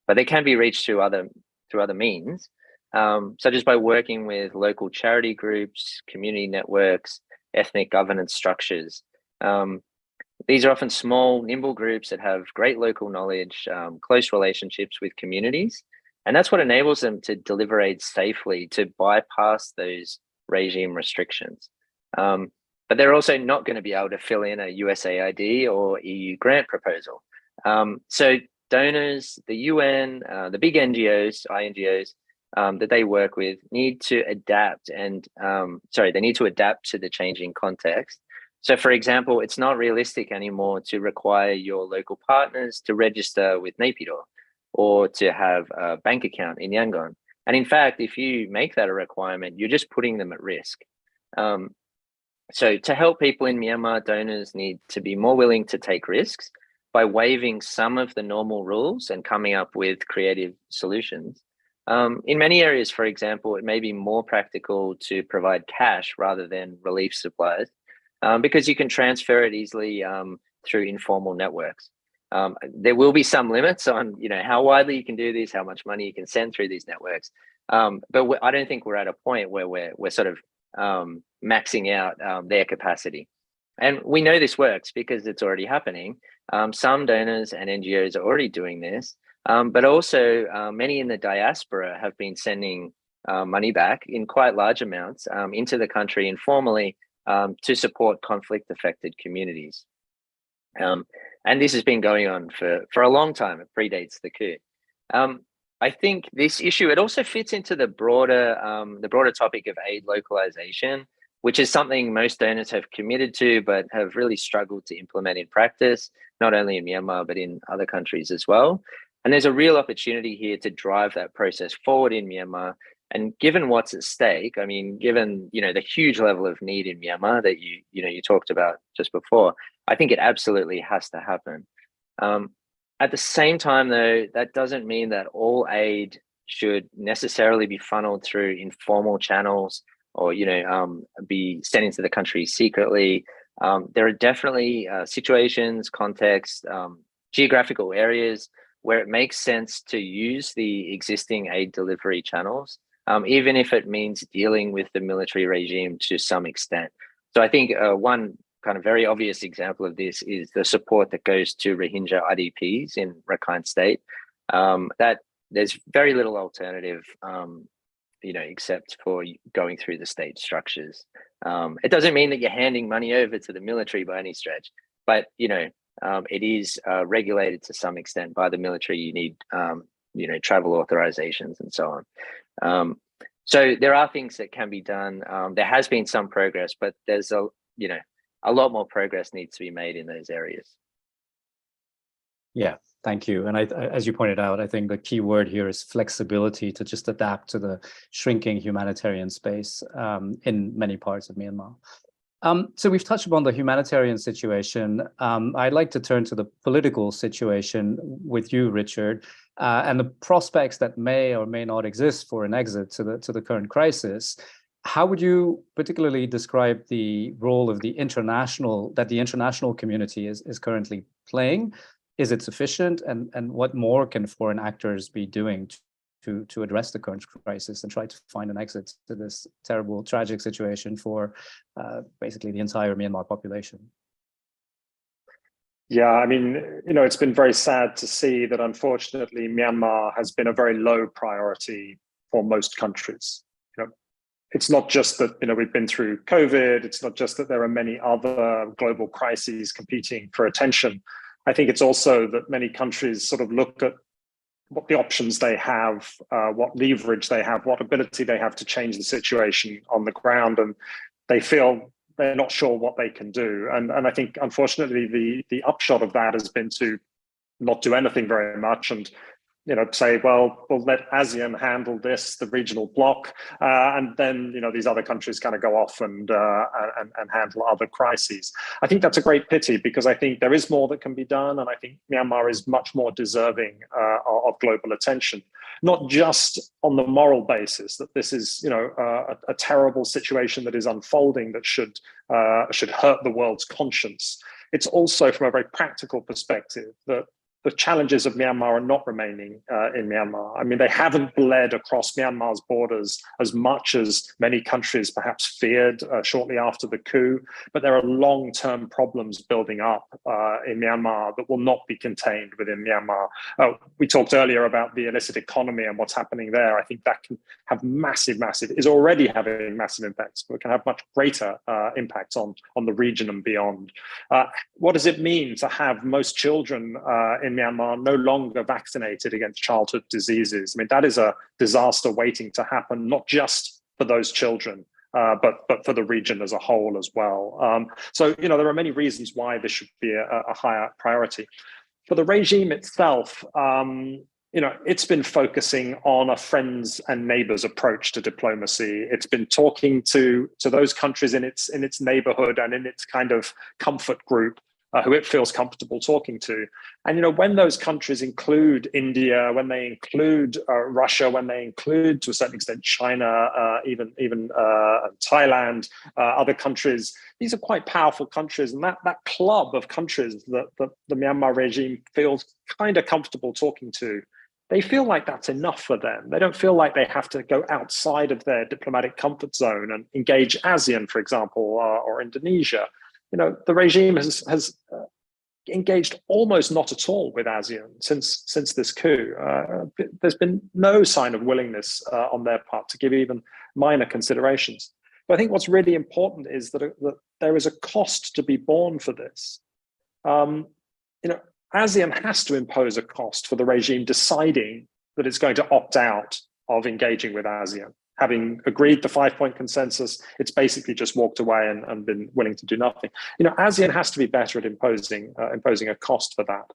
But they can be reached through other means, such as by working with local charity groups, community networks, ethnic governance structures. These are often small, nimble groups that have great local knowledge, close relationships with communities, and that's what enables them to deliver aid safely, to bypass those regime restrictions. But they're also not going to be able to fill in a USAID or EU grant proposal. So donors, the UN, the big NGOs, INGOs that they work with need to adapt and, they need to adapt to the changing context So, for example, it's not realistic anymore to require your local partners to register with Naypyidaw or to have a bank account in Yangon. And in fact, if you make that a requirement, you're just putting them at risk. So to help people in Myanmar, donors need to be more willing to take risks by waiving some of the normal rules and coming up with creative solutions. In many areas, for example, it may be more practical to provide cash rather than relief supplies because you can transfer it easily through informal networks. There will be some limits on, how widely you can do this, how much money you can send through these networks. But I don't think we're at a point where we're sort of maxing out their capacity. And we know this works because it's already happening. Some donors and NGOs are already doing this, but also many in the diaspora have been sending money back in quite large amounts into the country informally to support conflict-affected communities. And this has been going on for a long time. It predates the coup. I think this issue, it also fits into the broader topic of aid localization, which is something most donors have committed to, but have really struggled to implement in practice, not only in Myanmar, but in other countries as well. And there's a real opportunity here to drive that process forward in Myanmar. And given what's at stake, I mean, given, the huge level of need in Myanmar that you talked about just before, I think it absolutely has to happen. At the same time, though, that doesn't mean that all aid should necessarily be funneled through informal channels or, be sent into the country secretly. There are definitely situations, contexts, geographical areas where it makes sense to use the existing aid delivery channels, even if it means dealing with the military regime to some extent. So I think one kind of very obvious example of this is the support that goes to Rohingya IDPs in Rakhine State. That there's very little alternative, except for going through the state structures. It doesn't mean that you're handing money over to the military by any stretch, but it is regulated to some extent by the military. You need, travel authorizations and so on. So there are things that can be done. There has been some progress, but there's a lot more progress needs to be made in those areas. Yeah, thank you. And as you pointed out, I think the key word here is flexibility to just adapt to the shrinking humanitarian space in many parts of Myanmar. So we've touched upon the humanitarian situation. I'd like to turn to the political situation with you, Richard, and the prospects that may or may not exist for an exit to the current crisis. How would you particularly describe the role of the international community is currently playing? Is it sufficient? And what more can foreign actors be doing to address the current crisis and try to find an exit to this terrible, tragic situation for basically the entire Myanmar population? Yeah, I mean, it's been very sad to see that unfortunately Myanmar has been a very low priority for most countries. It's not just that, we've been through COVID. It's not just that there are many other global crises competing for attention. I think it's also that many countries sort of look at what the options they have, what leverage they have, what ability they have to change the situation on the ground, and they feel they're not sure what they can do. And I think, unfortunately, the upshot of that has been to not do anything very much and say, well, we'll let ASEAN handle this, the regional bloc, and then these other countries kind of go off and handle other crises. I think that's a great pity because I think there is more that can be done, and I think Myanmar is much more deserving of global attention, not just on the moral basis that this is a terrible situation that is unfolding that should hurt the world's conscience. It's also from a very practical perspective that the challenges of Myanmar are not remaining in Myanmar. I mean, they haven't bled across Myanmar's borders as much as many countries perhaps feared shortly after the coup, but there are long-term problems building up in Myanmar that will not be contained within Myanmar. We talked earlier about the illicit economy and what's happening there. I think that can have is already having massive impacts, but it can have much greater impacts on the region and beyond. What does it mean to have most children in Myanmar no longer vaccinated against childhood diseases? I mean, that is a disaster waiting to happen, not just for those children, but for the region as a whole as well. So, there are many reasons why this should be a higher priority. For the regime itself, it's been focusing on a friends and neighbors approach to diplomacy. It's been talking to those countries in its neighborhood and in its kind of comfort group, who it feels comfortable talking to. And, when those countries include India, when they include Russia, when they include, to a certain extent, China, even Thailand, other countries, these are quite powerful countries. And that club of countries that the Myanmar regime feels kind of comfortable talking to, they feel like that's enough for them. They don't feel like they have to go outside of their diplomatic comfort zone and engage ASEAN, for example, or Indonesia. The regime has engaged almost not at all with ASEAN since this coup. There's been no sign of willingness on their part to give even minor considerations. But I think what's really important is that there is a cost to be borne for this. ASEAN has to impose a cost for the regime deciding that it's going to opt out of engaging with ASEAN. Having agreed the 5-point consensus, it's basically just walked away and been willing to do nothing. ASEAN has to be better at imposing a cost for that.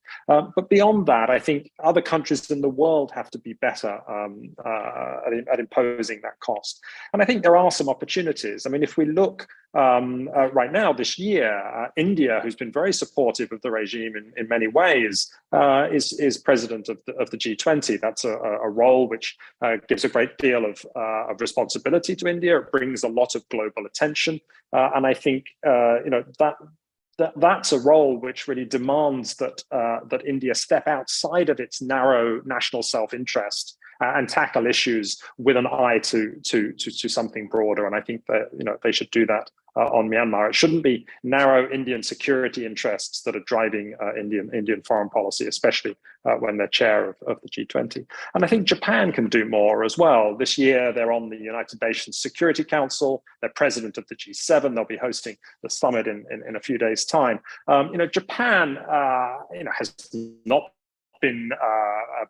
But beyond that, I think other countries in the world have to be better at imposing that cost. And I think there are some opportunities. I mean, if we look right now this year, India, who's been very supportive of the regime in many ways, is president of the G20. That's a role which gives a great deal of responsibility to India. It brings a lot of global attention, and I think that's a role which really demands that India step outside of its narrow national self-interest and tackle issues with an eye to something broader. And I think that they should do that on Myanmar. It shouldn't be narrow Indian security interests that are driving Indian foreign policy, especially when they're chair of the G20. And I think Japan can do more as well. This year, they're on the United Nations Security Council. They're president of the G7. They'll be hosting the summit in a few days' time. Japan, has not been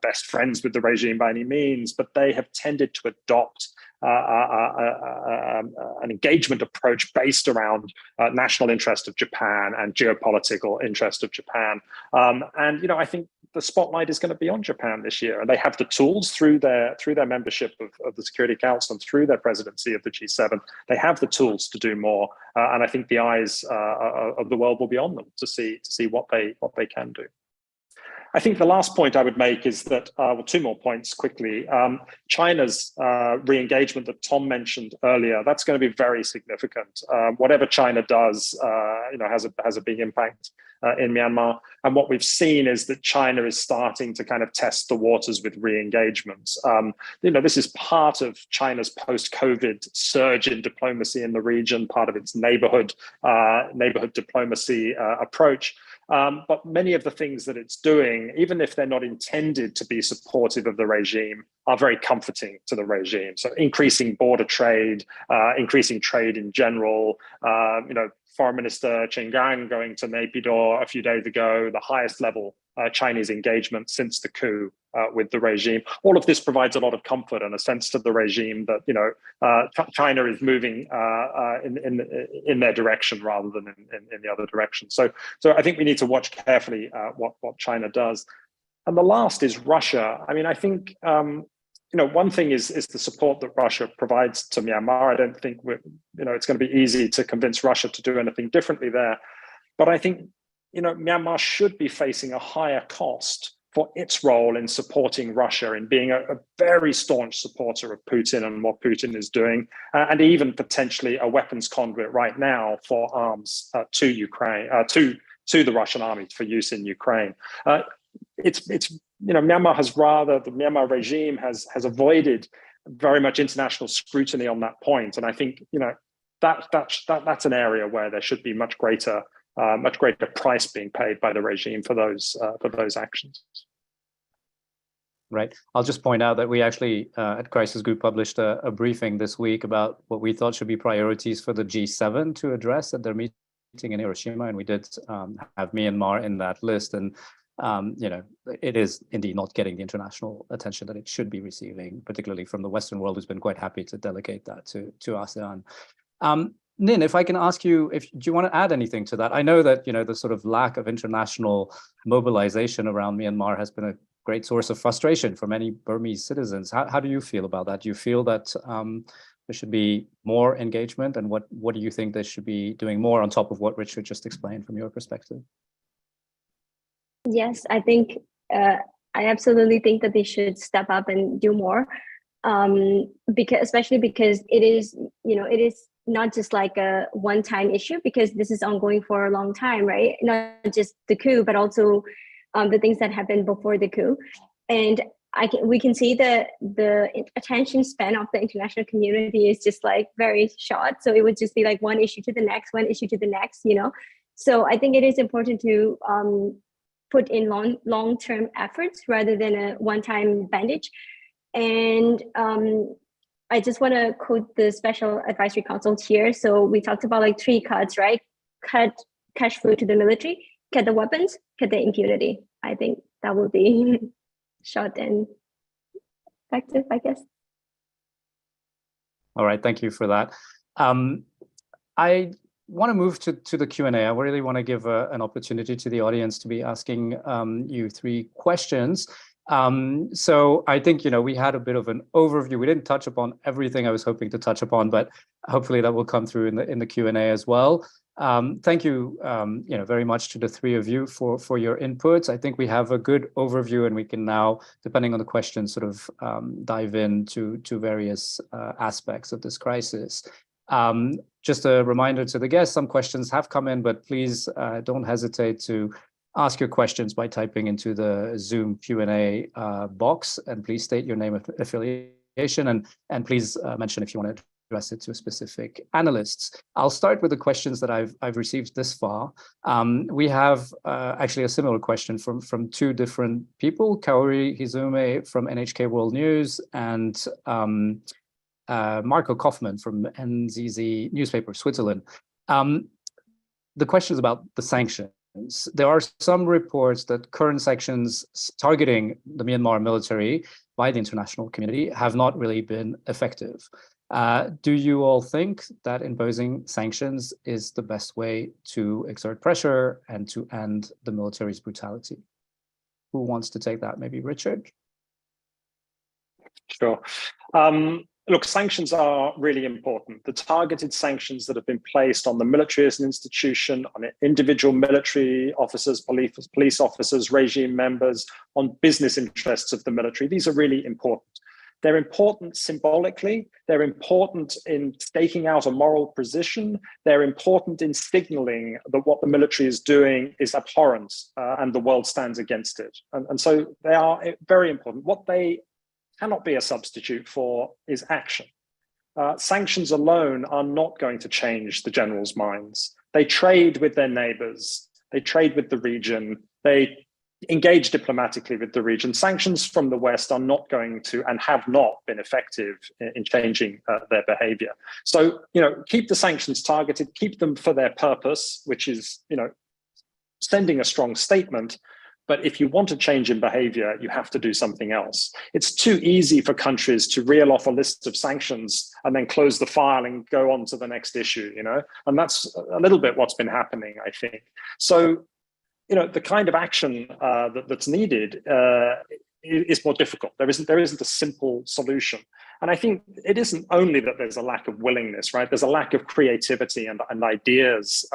best friends with the regime by any means, but they have tended to adopt an engagement approach based around national interest of Japan and geopolitical interest of Japan. I think the spotlight is going to be on Japan this year, and they have the tools through their membership of the Security Council and through their presidency of the G7. They have the tools to do more, and I think the eyes of the world will be on them to see what they can do. I think the last point I would make is that, two more points quickly. China's re-engagement that Tom mentioned earlier, that's going to be very significant. Whatever China does, has a big impact in Myanmar. And what we've seen is that China is starting to kind of test the waters with re-engagement. This is part of China's post-COVID surge in diplomacy in the region, part of its neighborhood diplomacy approach. But many of the things that it's doing, even if they're not intended to be supportive of the regime, are very comforting to the regime. So increasing border trade, increasing trade in general, Foreign Minister Chen Gang going to Naypyidaw a few days ago, the highest level Chinese engagement since the coup with the regime. All of this provides a lot of comfort and a sense to the regime that China is moving in their direction rather than in the other direction. So I think we need to watch carefully what China does. And the last is Russia. I mean, I think one thing is the support that Russia provides to Myanmar. I don't think it's going to be easy to convince Russia to do anything differently there. But I think Myanmar should be facing a higher cost for its role in supporting Russia, in being a very staunch supporter of Putin and what Putin is doing, and even potentially a weapons conduit right now for arms to Ukraine, to the Russian army for use in Ukraine. The Myanmar regime has avoided very much international scrutiny on that point, and I think that's an area where there should be much greater price being paid by the regime for those actions. Right. I'll just point out that we actually at Crisis Group published a briefing this week about what we thought should be priorities for the G7 to address at their meeting in Hiroshima, and we did have Myanmar in that list. And it is indeed not getting the international attention that it should be receiving, particularly from the Western world, who's been quite happy to delegate that to ASEAN. Nin, if I can ask you, do you want to add anything to that? I know that, the sort of lack of international mobilization around Myanmar has been a great source of frustration for many Burmese citizens. How do you feel about that? Do you feel that there should be more engagement, and what do you think they should be doing more on top of what Richard just explained from your perspective? Yes, I think I absolutely think that they should step up and do more, especially because it is not just like a one-time issue, because this is ongoing for a long time, right? Not just the coup, but also the things that happened before the coup. And we can see that the attention span of the international community is just like very short. So it would just be like one issue to the next, one issue to the next, So I think it is important to put in long-term efforts rather than a one-time bandage. And I just want to quote the Special Advisory Council here. So we talked about like 3 cuts, right? Cut cash flow to the military, cut the weapons, cut the impunity. I think that will be short and effective, I guess. All right, thank you for that. I want to move to the Q&A. I really want to give an opportunity to the audience to be asking you 3 questions. So I think, we had a bit of an overview. We didn't touch upon everything I was hoping to touch upon, but hopefully that will come through in the Q&A as well. Thank you, very much to the 3 of you for your inputs. I think we have a good overview, and we can now, depending on the question, sort of dive into various aspects of this crisis. Just a reminder to the guests, some questions have come in, but please don't hesitate to ask your questions by typing into the Zoom Q&A box, and please state your name and affiliation, and please mention if you want to address it to specific analysts. I'll start with the questions that I've received this far. We have actually a similar question from 2 different people, Kaori Hizume from NHK World News and Marco Kaufmann from NZZ newspaper, Switzerland. The question is about the sanctions. There are some reports that current sanctions targeting the Myanmar military by the international community have not really been effective. Do you all think that imposing sanctions is the best way to exert pressure and to end the military's brutality? Who wants to take that? Maybe Richard? Sure. Look, sanctions are really important. The targeted sanctions that have been placed on the military as an institution, on individual military officers, police officers, regime members, on business interests of the military, these are really important. They're important symbolically. They're important in staking out a moral position. They're important in signaling that what the military is doing is abhorrent and the world stands against it. And so they are very important. What they cannot be a substitute for is action. Sanctions alone are not going to change the generals' minds. They trade with their neighbors. They trade with the region. They engage diplomatically with the region. Sanctions from the West are not going to and have not been effective in changing their behavior. So, keep the sanctions targeted, keep them for their purpose, which is, sending a strong statement. But if you want a change in behavior, you have to do something else. It's too easy for countries to reel off a list of sanctions and then close the file and go on to the next issue, and that's a little bit what's been happening, I think. So, the kind of action that's needed is more difficult. There isn't a simple solution. And I think it isn't only that there's a lack of willingness, right? There's a lack of creativity and ideas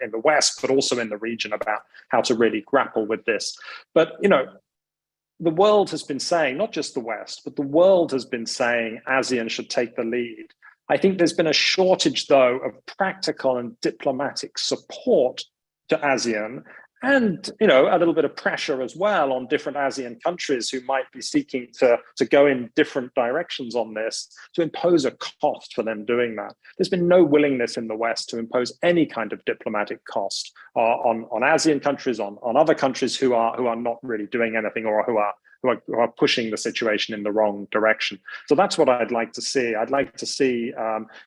in the West, but also in the region about how to really grapple with this. But, the world has been saying, not just the West, but the world has been saying ASEAN should take the lead. I think there's been a shortage, though, of practical and diplomatic support to ASEAN, and a little bit of pressure as well on different ASEAN countries who might be seeking to go in different directions on this, to impose a cost for them doing that. There's been no willingness in the West to impose any kind of diplomatic cost on ASEAN countries, on other countries who are not really doing anything, or who are who are pushing the situation in the wrong direction. So that's what I'd like to see. I'd like to see,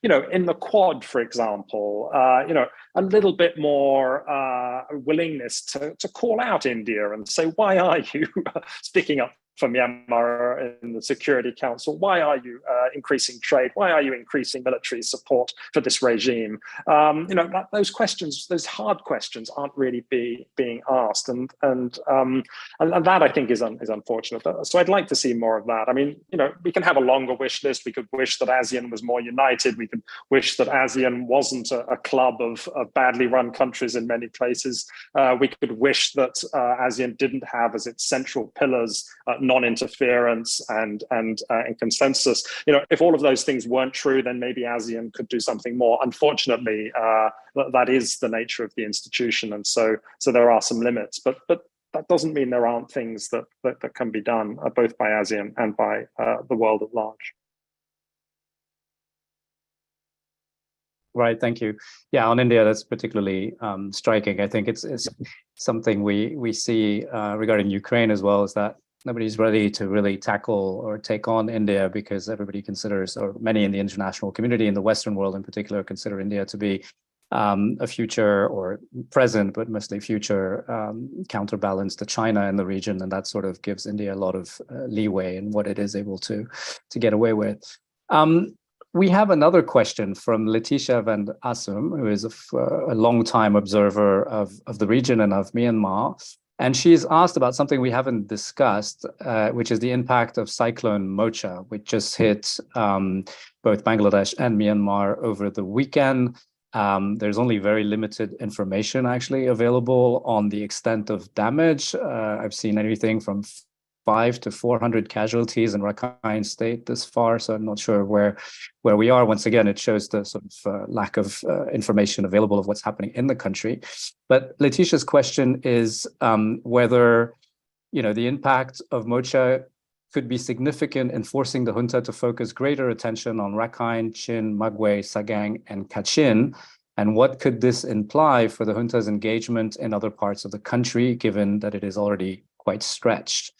in the Quad, for example, a little bit more willingness to call out India and say, why are you sticking up for Myanmar in the Security Council? Why are you increasing trade? Why are you increasing military support for this regime? Those questions, those hard questions, aren't really being asked, and that I think is unfortunate. So I'd like to see more of that. I mean, we can have a longer wish list. We could wish that ASEAN was more united. We could wish that ASEAN wasn't a club of badly run countries in many places. We could wish that ASEAN didn't have as its central pillars non-interference and consensus. If all of those things weren't true, then maybe ASEAN could do something more. Unfortunately, that is the nature of the institution, and so there are some limits. But that doesn't mean there aren't things that can be done both by ASEAN and by the world at large. Right, thank you. Yeah, on India, that's particularly striking. I think it's something we see regarding Ukraine as well, is that nobody's ready to really tackle or take on India, because everybody considers, or many in the international community, in the Western world in particular, consider India to be a future, or present, but mostly future, counterbalance to China in the region. And that sort of gives India a lot of leeway in what it is able to get away with. We have another question from Letitia van Assum, who is a long-time observer of the region and of Myanmar. And she's asked about something we haven't discussed, which is the impact of Cyclone Mocha, which just hit both Bangladesh and Myanmar over the weekend. There's only very limited information actually available on the extent of damage. I've seen anything from 500 to 400 casualties in Rakhine State this far, so I'm not sure where we are. Once again, it shows the sort of lack of information available of what's happening in the country. But Letitia's question is whether the impact of Mocha could be significant in forcing the junta to focus greater attention on Rakhine, Chin, Magwe, Sagaing, and Kachin, and what could this imply for the junta's engagement in other parts of the country, given that it is already quite stretched?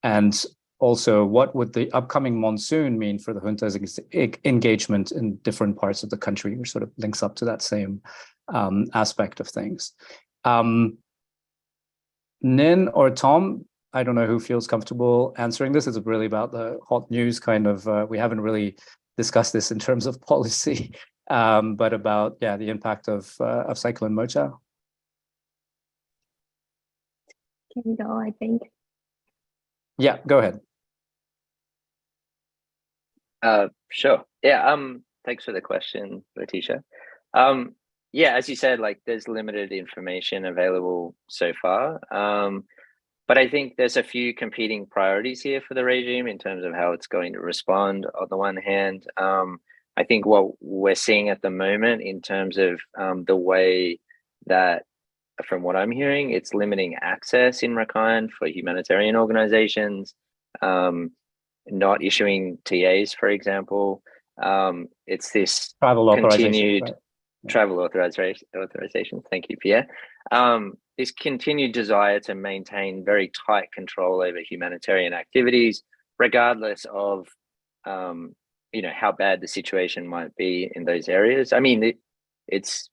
And also, what would the upcoming monsoon mean for the junta's engagement in different parts of the country, which sort of links up to that same aspect of things? Nin or Tom, I don't know who feels comfortable answering this. It's really about the hot news kind of, we haven't really discussed this in terms of policy, but about, the impact of Cyclone Mocha. Can go, I think. Yeah, go ahead. Sure. Yeah. Thanks for the question, Letitia. Yeah, as you said, there's limited information available so far. But I think there's a few competing priorities here for the regime in terms of how it's going to respond. On the one hand, I think what we're seeing at the moment in terms of the way that, from what I'm hearing, it's limiting access in Rakhine for humanitarian organizations, not issuing TAs, for example. It's this travel continued right? Travel authorization. Thank you, Pierre. This continued desire to maintain very tight control over humanitarian activities, regardless of how bad the situation might be in those areas. I mean, it's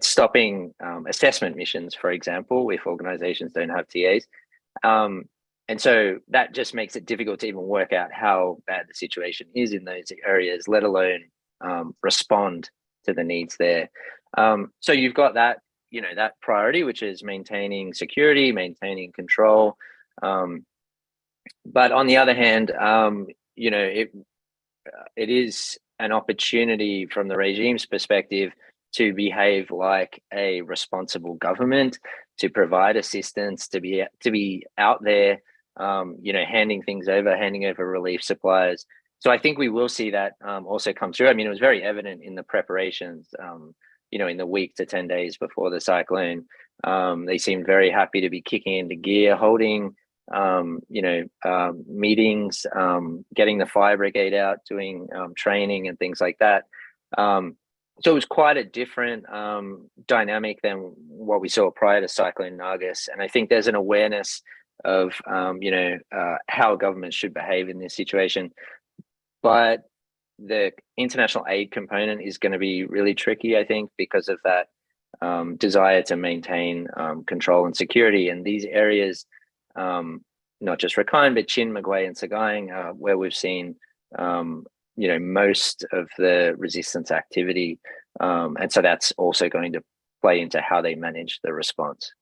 stopping assessment missions, for example, if organizations don't have TAs. And so that just makes it difficult to even work out how bad the situation is in those areas, let alone respond to the needs there. So you've got that, that priority, which is maintaining security, maintaining control. But on the other hand, it is an opportunity from the regime's perspective to behave like a responsible government, to provide assistance, to be out there, handing over relief supplies. So I think we will see that also come through. I mean, it was very evident in the preparations, in the week to 10 days before the cyclone. They seemed very happy to be kicking into gear, holding, meetings, getting the fire brigade out, doing training and things like that. So it was quite a different dynamic than what we saw prior to Cyclone Nargis. And I think there's an awareness of how governments should behave in this situation. But the international aid component is going to be really tricky, I think, because of that desire to maintain control and security in these areas, not just Rakhine, but Chin, Magway, and Sagaing, where we've seen most of the resistance activity, and so that's also going to play into how they manage the response.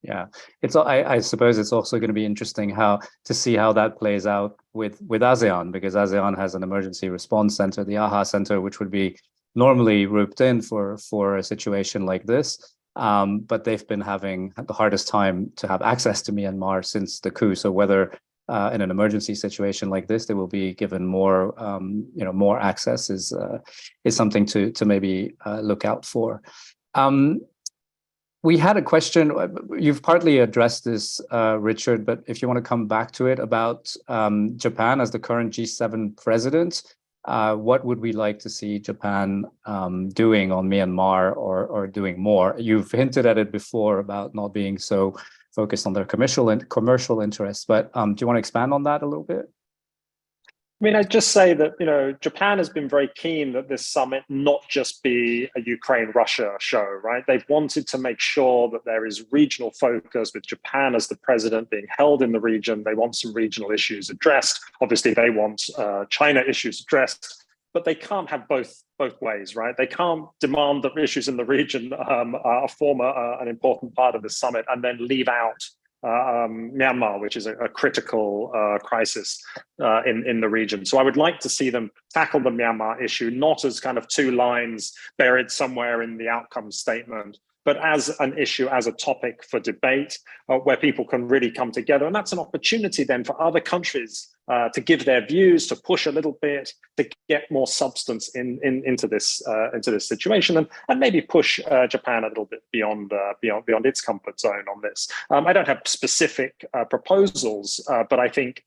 Yeah, I suppose it's also going to be interesting to see how that plays out with ASEAN, because ASEAN has an emergency response center, the AHA Center, which would be normally roped in for a situation like this. But they've been having the hardest time to have access to Myanmar since the coup. So whether in an emergency situation like this, they will be given more access is something to maybe look out for. We had a question, you've partly addressed this, Richard, but if you want to come back to it about Japan as the current G7 president, what would we like to see Japan doing on Myanmar or doing more? You've hinted at it before about not being so focused on their commercial interests, but do you want to expand on that a little bit? I mean, I'd just say that, Japan has been very keen that this summit not just be a Ukraine-Russia show, right? They've wanted to make sure that there is regional focus with Japan as the president being held in the region. They want some regional issues addressed. Obviously, they want China issues addressed, but they can't have both ways, right? They can't demand that issues in the region form an important part of the summit and then leave out Myanmar, which is a critical crisis in the region. So I would like to see them tackle the Myanmar issue, not as kind of two lines buried somewhere in the outcome statement, but as an issue, as a topic for debate, where people can really come together. And that's an opportunity then for other countries to give their views, to push a little bit, to get more substance into this situation, and maybe push Japan a little bit beyond its comfort zone on this. I don't have specific proposals, but I think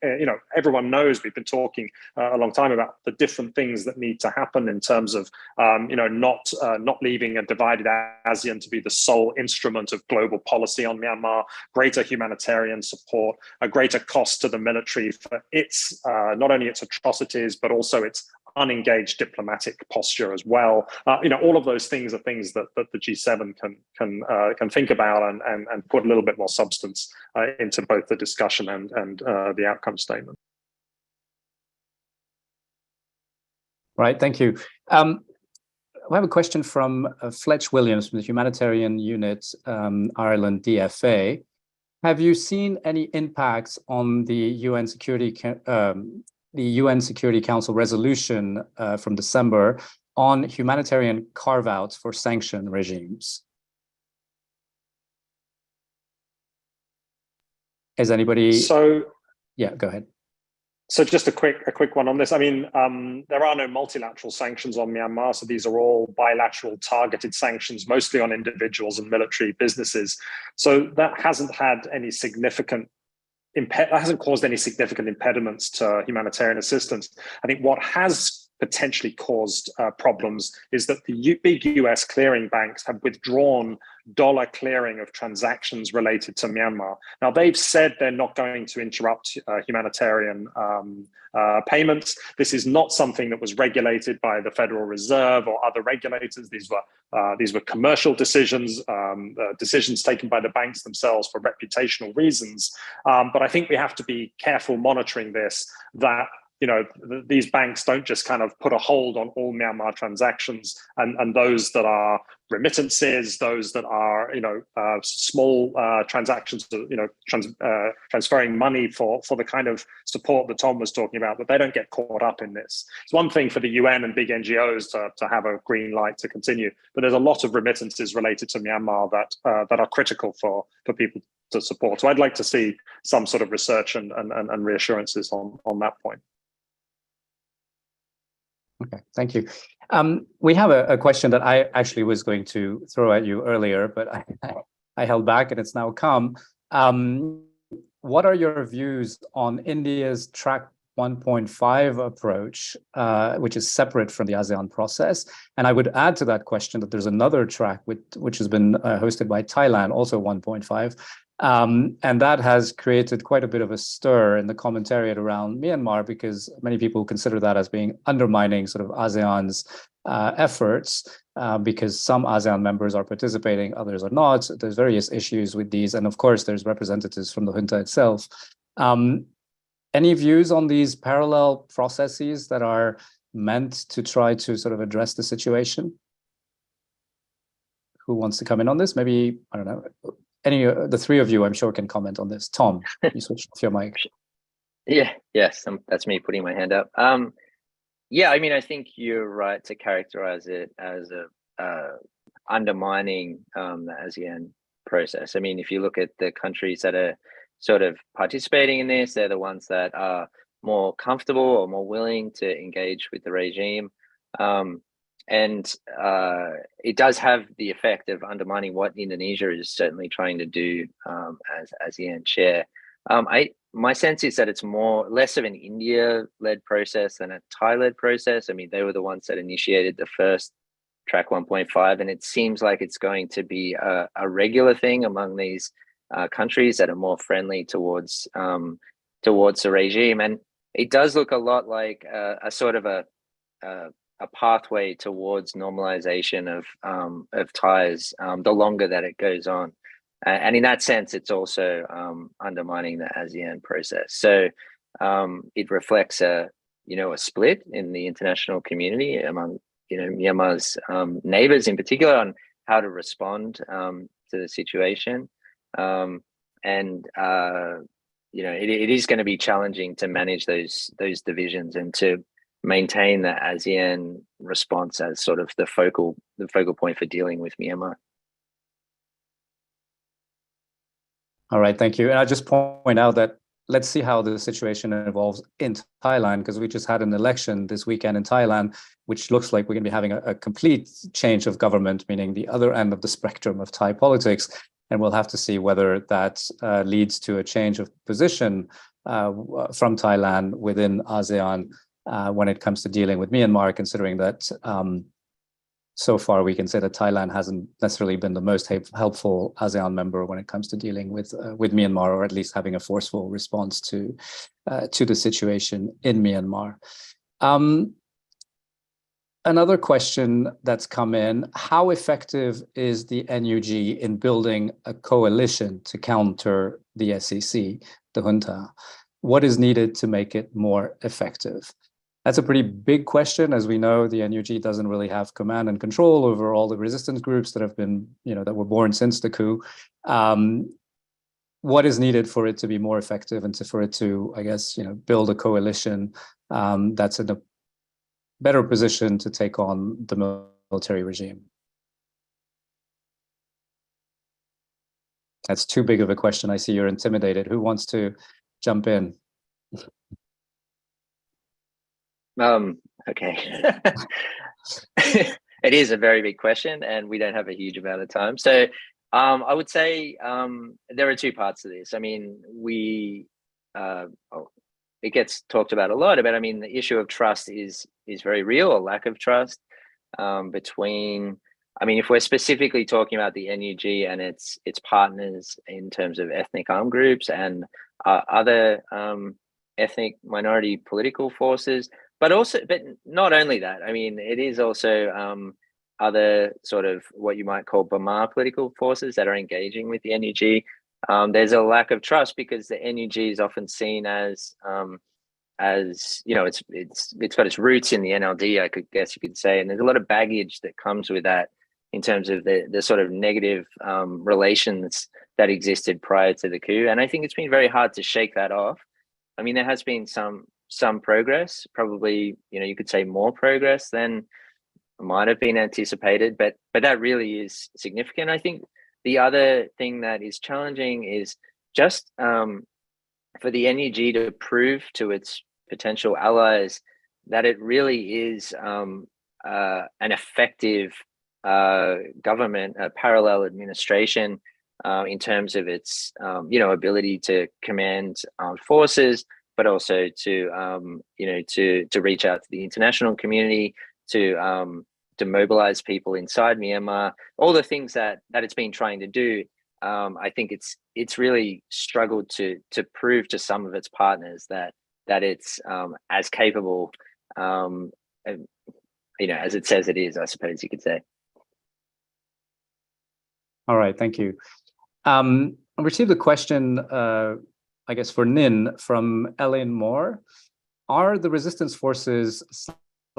everyone knows we've been talking a long time about the different things that need to happen in terms of not leaving a divided ASEAN to be the sole instrument of global policy on Myanmar, greater humanitarian support, a greater cost to the military for its not only its atrocities, but also its unengaged diplomatic posture as well. All of those things are things that the G7 can think about and put a little bit more substance into both the discussion and the outcome statement. Right, thank you. We have a question from Fletch Williams from the Humanitarian Unit Ireland DFA. Have you seen any impacts on the UN Security Council resolution from December on humanitarian carve-outs for sanction regimes? Is anybody? Yeah, go ahead. So just a quick one on this. I mean, there are no multilateral sanctions on Myanmar, so these are all bilateral targeted sanctions, mostly on individuals and military businesses. So that hasn't had any significant hasn't caused any significant impediments to humanitarian assistance. I think what has potentially caused problems is that the big US clearing banks have withdrawn dollar clearing of transactions related to Myanmar. Now, they've said they're not going to interrupt humanitarian payments. This is not something that was regulated by the Federal Reserve or other regulators. These were commercial decisions, decisions taken by the banks themselves for reputational reasons. But I think we have to be careful monitoring this, that these banks don't just kind of put a hold on all Myanmar transactions, and those that are remittances, those that are small transactions, transferring money for the kind of support that Tom was talking about, that they don't get caught up in this. It's one thing for the UN and big NGOs to have a green light to continue, but there's a lot of remittances related to Myanmar that are critical for people to support. So I'd like to see some sort of research and reassurances on that point. Okay, thank you. We have a question that I actually was going to throw at you earlier, but I held back and it's now come. What are your views on India's track 1.5 approach, which is separate from the ASEAN process? And I would add to that question that there's another track which has been hosted by Thailand, also 1.5, And that has created quite a bit of a stir in the commentariat around Myanmar, because many people consider that as being undermining sort of ASEAN's efforts, because some ASEAN members are participating, others are not. There's various issues with these. And of course, there's representatives from the junta itself. Any views on these parallel processes that are meant to try to sort of address the situation? Who wants to come in on this? Maybe, I don't know, any the three of you, I'm sure, can comment on this. Tom, you switched off your mic. Yes, that's me putting my hand up. Yeah, I mean, I think you're right to characterize it as a undermining the ASEAN process. I mean, if you look at the countries that are sort of participating in this, they're the ones that are more comfortable or more willing to engage with the regime. And it does have the effect of undermining what Indonesia is certainly trying to do as ASEAN chair. My sense is that it's less of an India-led process than a Thai-led process. I mean, they were the ones that initiated the first track 1.5, and it seems like it's going to be a regular thing among these countries that are more friendly towards the regime. And it does look a lot like a sort of a pathway towards normalization of ties the longer that it goes on. And in that sense, it's also undermining the ASEAN process. So it reflects a split in the international community among Myanmar's neighbors in particular on how to respond to the situation. It is going to be challenging to manage those divisions and to maintain the ASEAN response as sort of the focal point for dealing with Myanmar. All right, thank you. And I'll just point out that let's see how the situation evolves in Thailand, because we just had an election this weekend in Thailand, which looks like we're going to be having a complete change of government, meaning the other end of the spectrum of Thai politics. And we'll have to see whether that leads to a change of position from Thailand within ASEAN when it comes to dealing with Myanmar, considering that so far we can say that Thailand hasn't necessarily been the most helpful ASEAN member when it comes to dealing with Myanmar, or at least having a forceful response to the situation in Myanmar. Another question that's come in: how effective is the NUG in building a coalition to counter the SEC, the junta? What is needed to make it more effective? That's a pretty big question. As we know, the NUG doesn't really have command and control over all the resistance groups that have been, that were born since the coup. What is needed for it to be more effective and for it to, I guess, build a coalition that's in a better position to take on the military regime? That's too big of a question. I see you're intimidated. Who wants to jump in? Okay. It is a very big question, and we don't have a huge amount of time. So I would say there are two parts to this. I mean, it gets talked about a lot, but I mean, the issue of trust is very real, a lack of trust between, I mean, if we're specifically talking about the NUG and its partners in terms of ethnic armed groups and other ethnic minority political forces, but not only that. I mean, it is also other sort of what you might call Burma political forces that are engaging with the NUG. There's a lack of trust because the NUG is often seen as it's got its roots in the NLD, I guess you could say, and there's a lot of baggage that comes with that in terms of the sort of negative relations that existed prior to the coup. And I think it's been very hard to shake that off. I mean, there has been some progress, probably, you could say more progress than might have been anticipated, but that really is significant. I think the other thing that is challenging is just for the NUG to prove to its potential allies that it really is an effective government, a parallel administration in terms of its ability to command armed forces, but also to reach out to the international community, to mobilize people inside Myanmar, all the things that it's been trying to do. I think it's really struggled to prove to some of its partners that it's as capable, as it says it is, I suppose you could say. All right, thank you. I received a question, I guess, for Nin from Elaine Moore. Are the resistance forces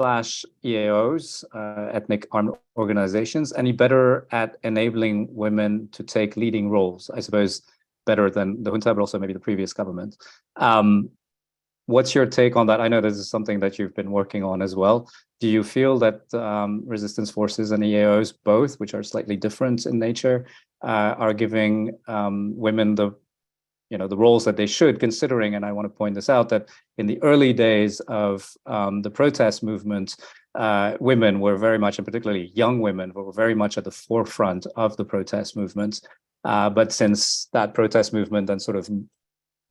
/ EAOs, ethnic armed organizations, any better at enabling women to take leading roles? I suppose better than the junta, but also maybe the previous government. What's your take on that? I know this is something that you've been working on as well. Do you feel that resistance forces and EAOs, both, which are slightly different in nature, are giving women the roles that they should, considering, and I want to point this out, that in the early days of the protest movement, women were very much, and particularly young women, were very much at the forefront of the protest movement. But since that protest movement then sort of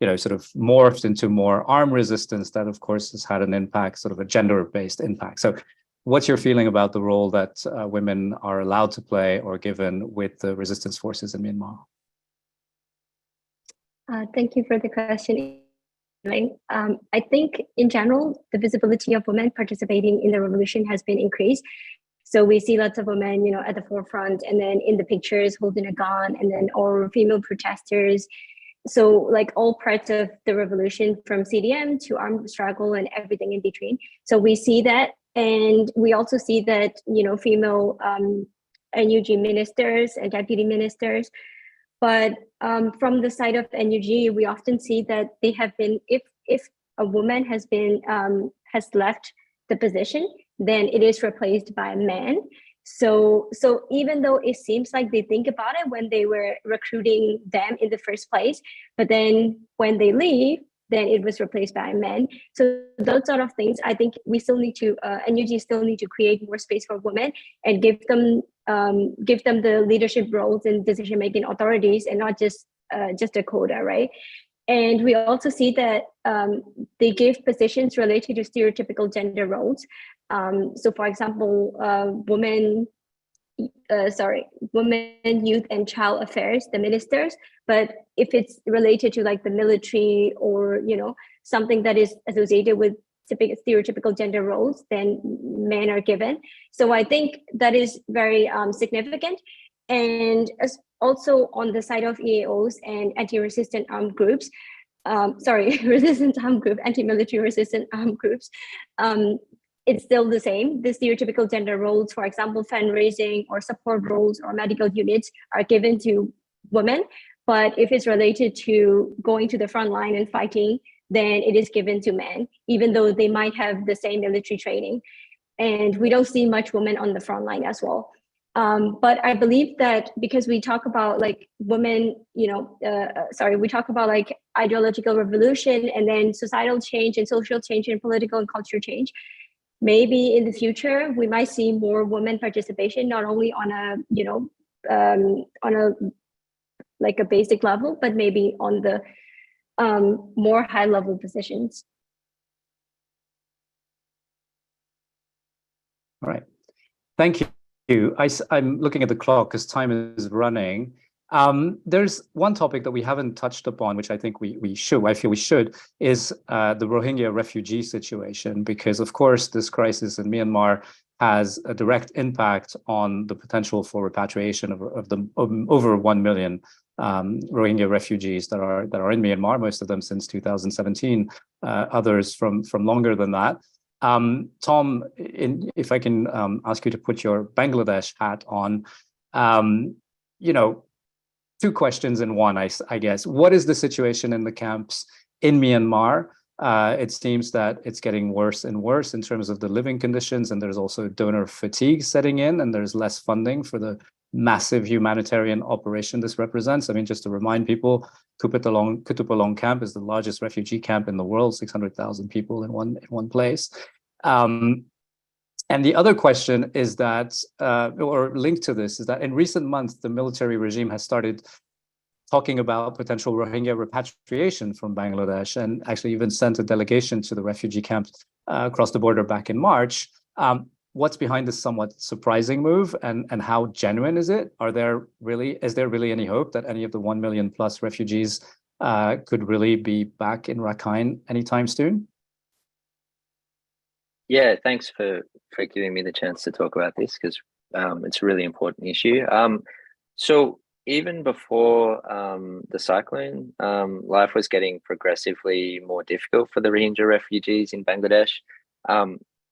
morphed into more armed resistance, that of course has had an impact, sort of a gender-based impact. So what's your feeling about the role that women are allowed to play or given with the resistance forces in Myanmar? Thank you for the question. I think in general, the visibility of women participating in the revolution has been increased. So we see lots of women, at the forefront, and then in the pictures holding a gun, and then or female protesters. So like all parts of the revolution, from CDM to armed struggle and everything in between. So we see that, and we also see that female NUG ministers and deputy ministers. But from the side of NUG, we often see that they have been, if a woman has left the position, then it is replaced by a man. So even though it seems like they think about it when they were recruiting them in the first place, but then when they leave, then it was replaced by men. So those sort of things, I think we still need to, NUG still need to create more space for women and give them the leadership roles and decision-making authorities, and not just a quota, right? And we also see that they give positions related to stereotypical gender roles. So for example, women, youth and child affairs, the ministers, but if it's related to like the military or, something that is associated with stereotypical gender roles, then men are given. So I think that is very significant. And also on the side of EAOs and anti-resistant armed groups, resistant armed group, anti-military resistant armed groups, it's still the same. The stereotypical gender roles, for example, fundraising or support roles or medical units, are given to women. But if it's related to going to the front line and fighting, then it is given to men, even though they might have the same military training. And we don't see much women on the front line as well. But I believe that because we talk about like women, we talk about like ideological revolution and then societal change and social change and political and cultural change. Maybe in the future, we might see more women participation, not only on a like a basic level, but maybe on the more high level positions. All right, thank you. I'm looking at the clock because time is running. There's one topic that we haven't touched upon, which I think I feel we should, is the Rohingya refugee situation, because of course this crisis in Myanmar has a direct impact on the potential for repatriation of over 1 million Rohingya refugees that are in Myanmar, most of them since 2017, others from longer than that. Tom, if I can ask you to put your Bangladesh hat on, two questions in one, I guess. What is the situation in the camps in Myanmar? It seems that it's getting worse and worse in terms of the living conditions, and there's also donor fatigue setting in, and there's less funding for the massive humanitarian operation this represents. I mean, just to remind people, Kutupalong camp is the largest refugee camp in the world, 600,000 people in one place. And the other question is that, or linked to this, is that in recent months, the military regime has started talking about potential Rohingya repatriation from Bangladesh, and actually even sent a delegation to the refugee camp across the border back in March. what's behind this somewhat surprising move, and how genuine is it? Is there really any hope that any of the 1 million plus refugees could really be back in Rakhine anytime soon? Yeah, thanks for giving me the chance to talk about this, because it's a really important issue. So even before the cyclone, life was getting progressively more difficult for the Rohingya refugees in Bangladesh.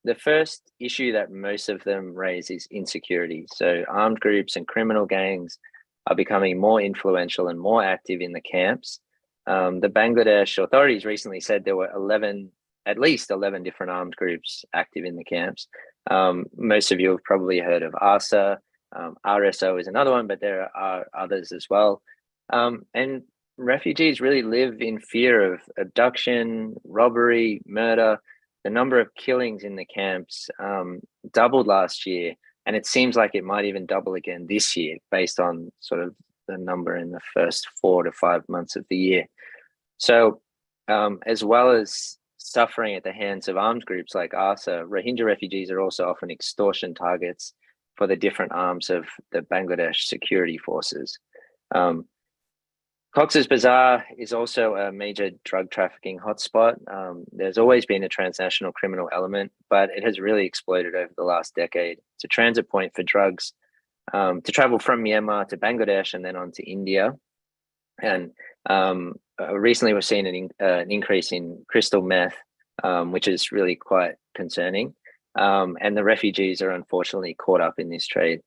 The first issue that most of them raise is insecurity. So armed groups and criminal gangs are becoming more influential and more active in the camps. The Bangladesh authorities recently said there were at least 11 different armed groups active in the camps. Most of you have probably heard of ASA. RSO is another one, but there are others as well. And refugees really live in fear of abduction, robbery, murder. The number of killings in the camps doubled last year, and it seems like it might even double again this year based on sort of the number in the first 4 to 5 months of the year. So as well as suffering at the hands of armed groups like ASA, Rohingya refugees are also often extortion targets for the different arms of the Bangladesh security forces. Cox's Bazar is also a major drug trafficking hotspot. There's always been a transnational criminal element, but it has really exploded over the last decade. It's a transit point for drugs to travel from Myanmar to Bangladesh and then on to India. And recently we've seen an increase in crystal meth, which is really quite concerning. And the refugees are unfortunately caught up in this trade.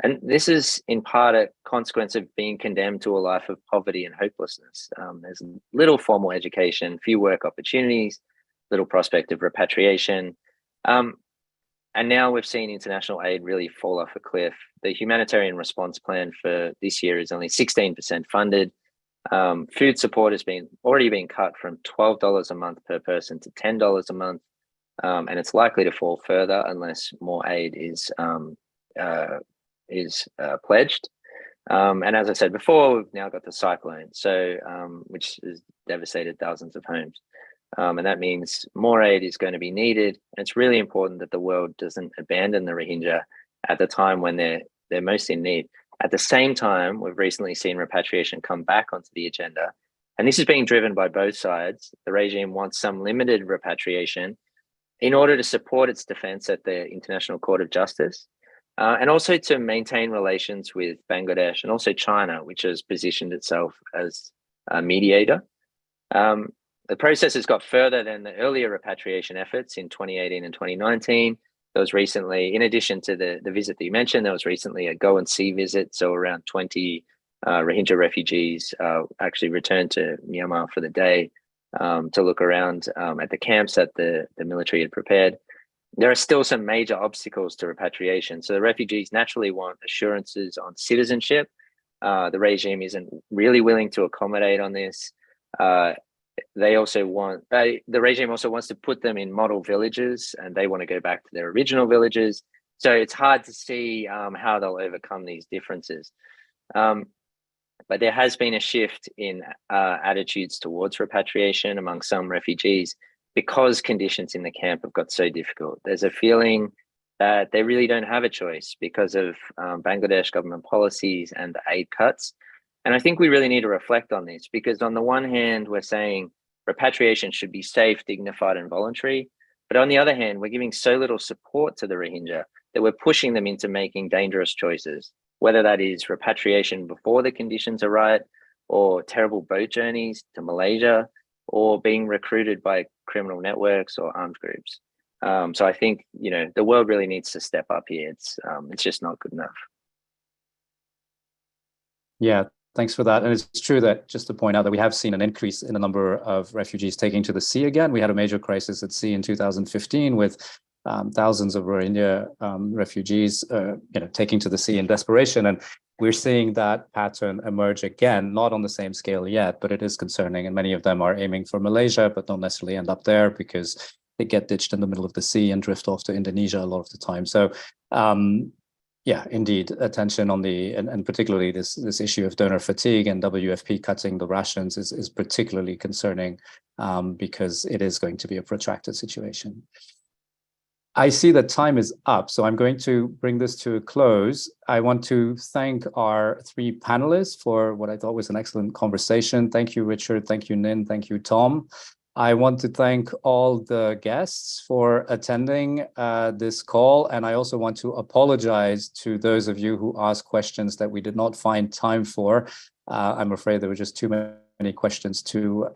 And this is in part a consequence of being condemned to a life of poverty and hopelessness. There's little formal education, few work opportunities, little prospect of repatriation. And now we've seen international aid really fall off a cliff. The humanitarian response plan for this year is only 16% funded. Food support has already been cut from $12 a month per person to $10 a month. And it's likely to fall further unless more aid is pledged. And as I said before, we've now got the cyclone, which has devastated thousands of homes. And that means more aid is going to be needed. And it's really important that the world doesn't abandon the Rohingya at the time when they're most in need. At the same time, we've recently seen repatriation come back onto the agenda. And this is being driven by both sides. The regime wants some limited repatriation in order to support its defense at the International Court of Justice. And also to maintain relations with Bangladesh and also China, which has positioned itself as a mediator. The process has got further than the earlier repatriation efforts in 2018 and 2019. There was recently, in addition to the visit that you mentioned, there was recently a go and see visit. So around 20 Rohingya refugees actually returned to Myanmar for the day to look around at the camps that the military had prepared. There are still some major obstacles to repatriation. So the refugees naturally want assurances on citizenship. The regime isn't really willing to accommodate on this. The regime also wants to put them in model villages, and they want to go back to their original villages. So it's hard to see how they'll overcome these differences. But there has been a shift in attitudes towards repatriation among some refugees, because conditions in the camp have got so difficult. There's a feeling that they really don't have a choice because of Bangladesh government policies and the aid cuts. And I think we really need to reflect on this, because on the one hand, we're saying repatriation should be safe, dignified, and voluntary. But on the other hand, we're giving so little support to the Rohingya that we're pushing them into making dangerous choices, whether that is repatriation before the conditions are right, or terrible boat journeys to Malaysia, or being recruited by criminal networks or armed groups. So I think, the world really needs to step up here. It's just not good enough. Yeah, thanks for that. And it's true that, just to point out, that we have seen an increase in the number of refugees taking to the sea again. We had a major crisis at sea in 2015 with thousands of Rohingya refugees taking to the sea in desperation. And we're seeing that pattern emerge again, not on the same scale yet, but it is concerning. And many of them are aiming for Malaysia, but don't necessarily end up there because they get ditched in the middle of the sea and drift off to Indonesia a lot of the time. So yeah, indeed, attention on and particularly this issue of donor fatigue and WFP cutting the rations is particularly concerning because it is going to be a protracted situation. I see that time is up, so I'm going to bring this to a close. I want to thank our three panelists for what I thought was an excellent conversation. Thank you, Richard. Thank you, Nin. Thank you, Tom. I want to thank all the guests for attending this call, and I also want to apologize to those of you who asked questions that we did not find time for. I'm afraid there were just too many questions to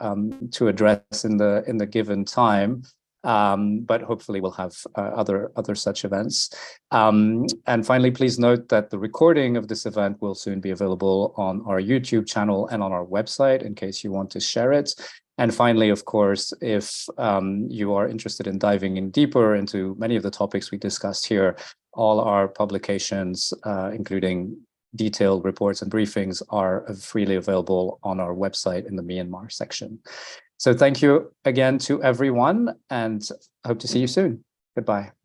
address in the given time. But hopefully we'll have other such events. And finally, please note that the recording of this event will soon be available on our YouTube channel and on our website in case you want to share it. And finally, of course, if you are interested in diving in deeper into many of the topics we discussed here, all our publications, including detailed reports and briefings, are freely available on our website in the Myanmar section. So thank you again to everyone, and hope to see you soon. Goodbye.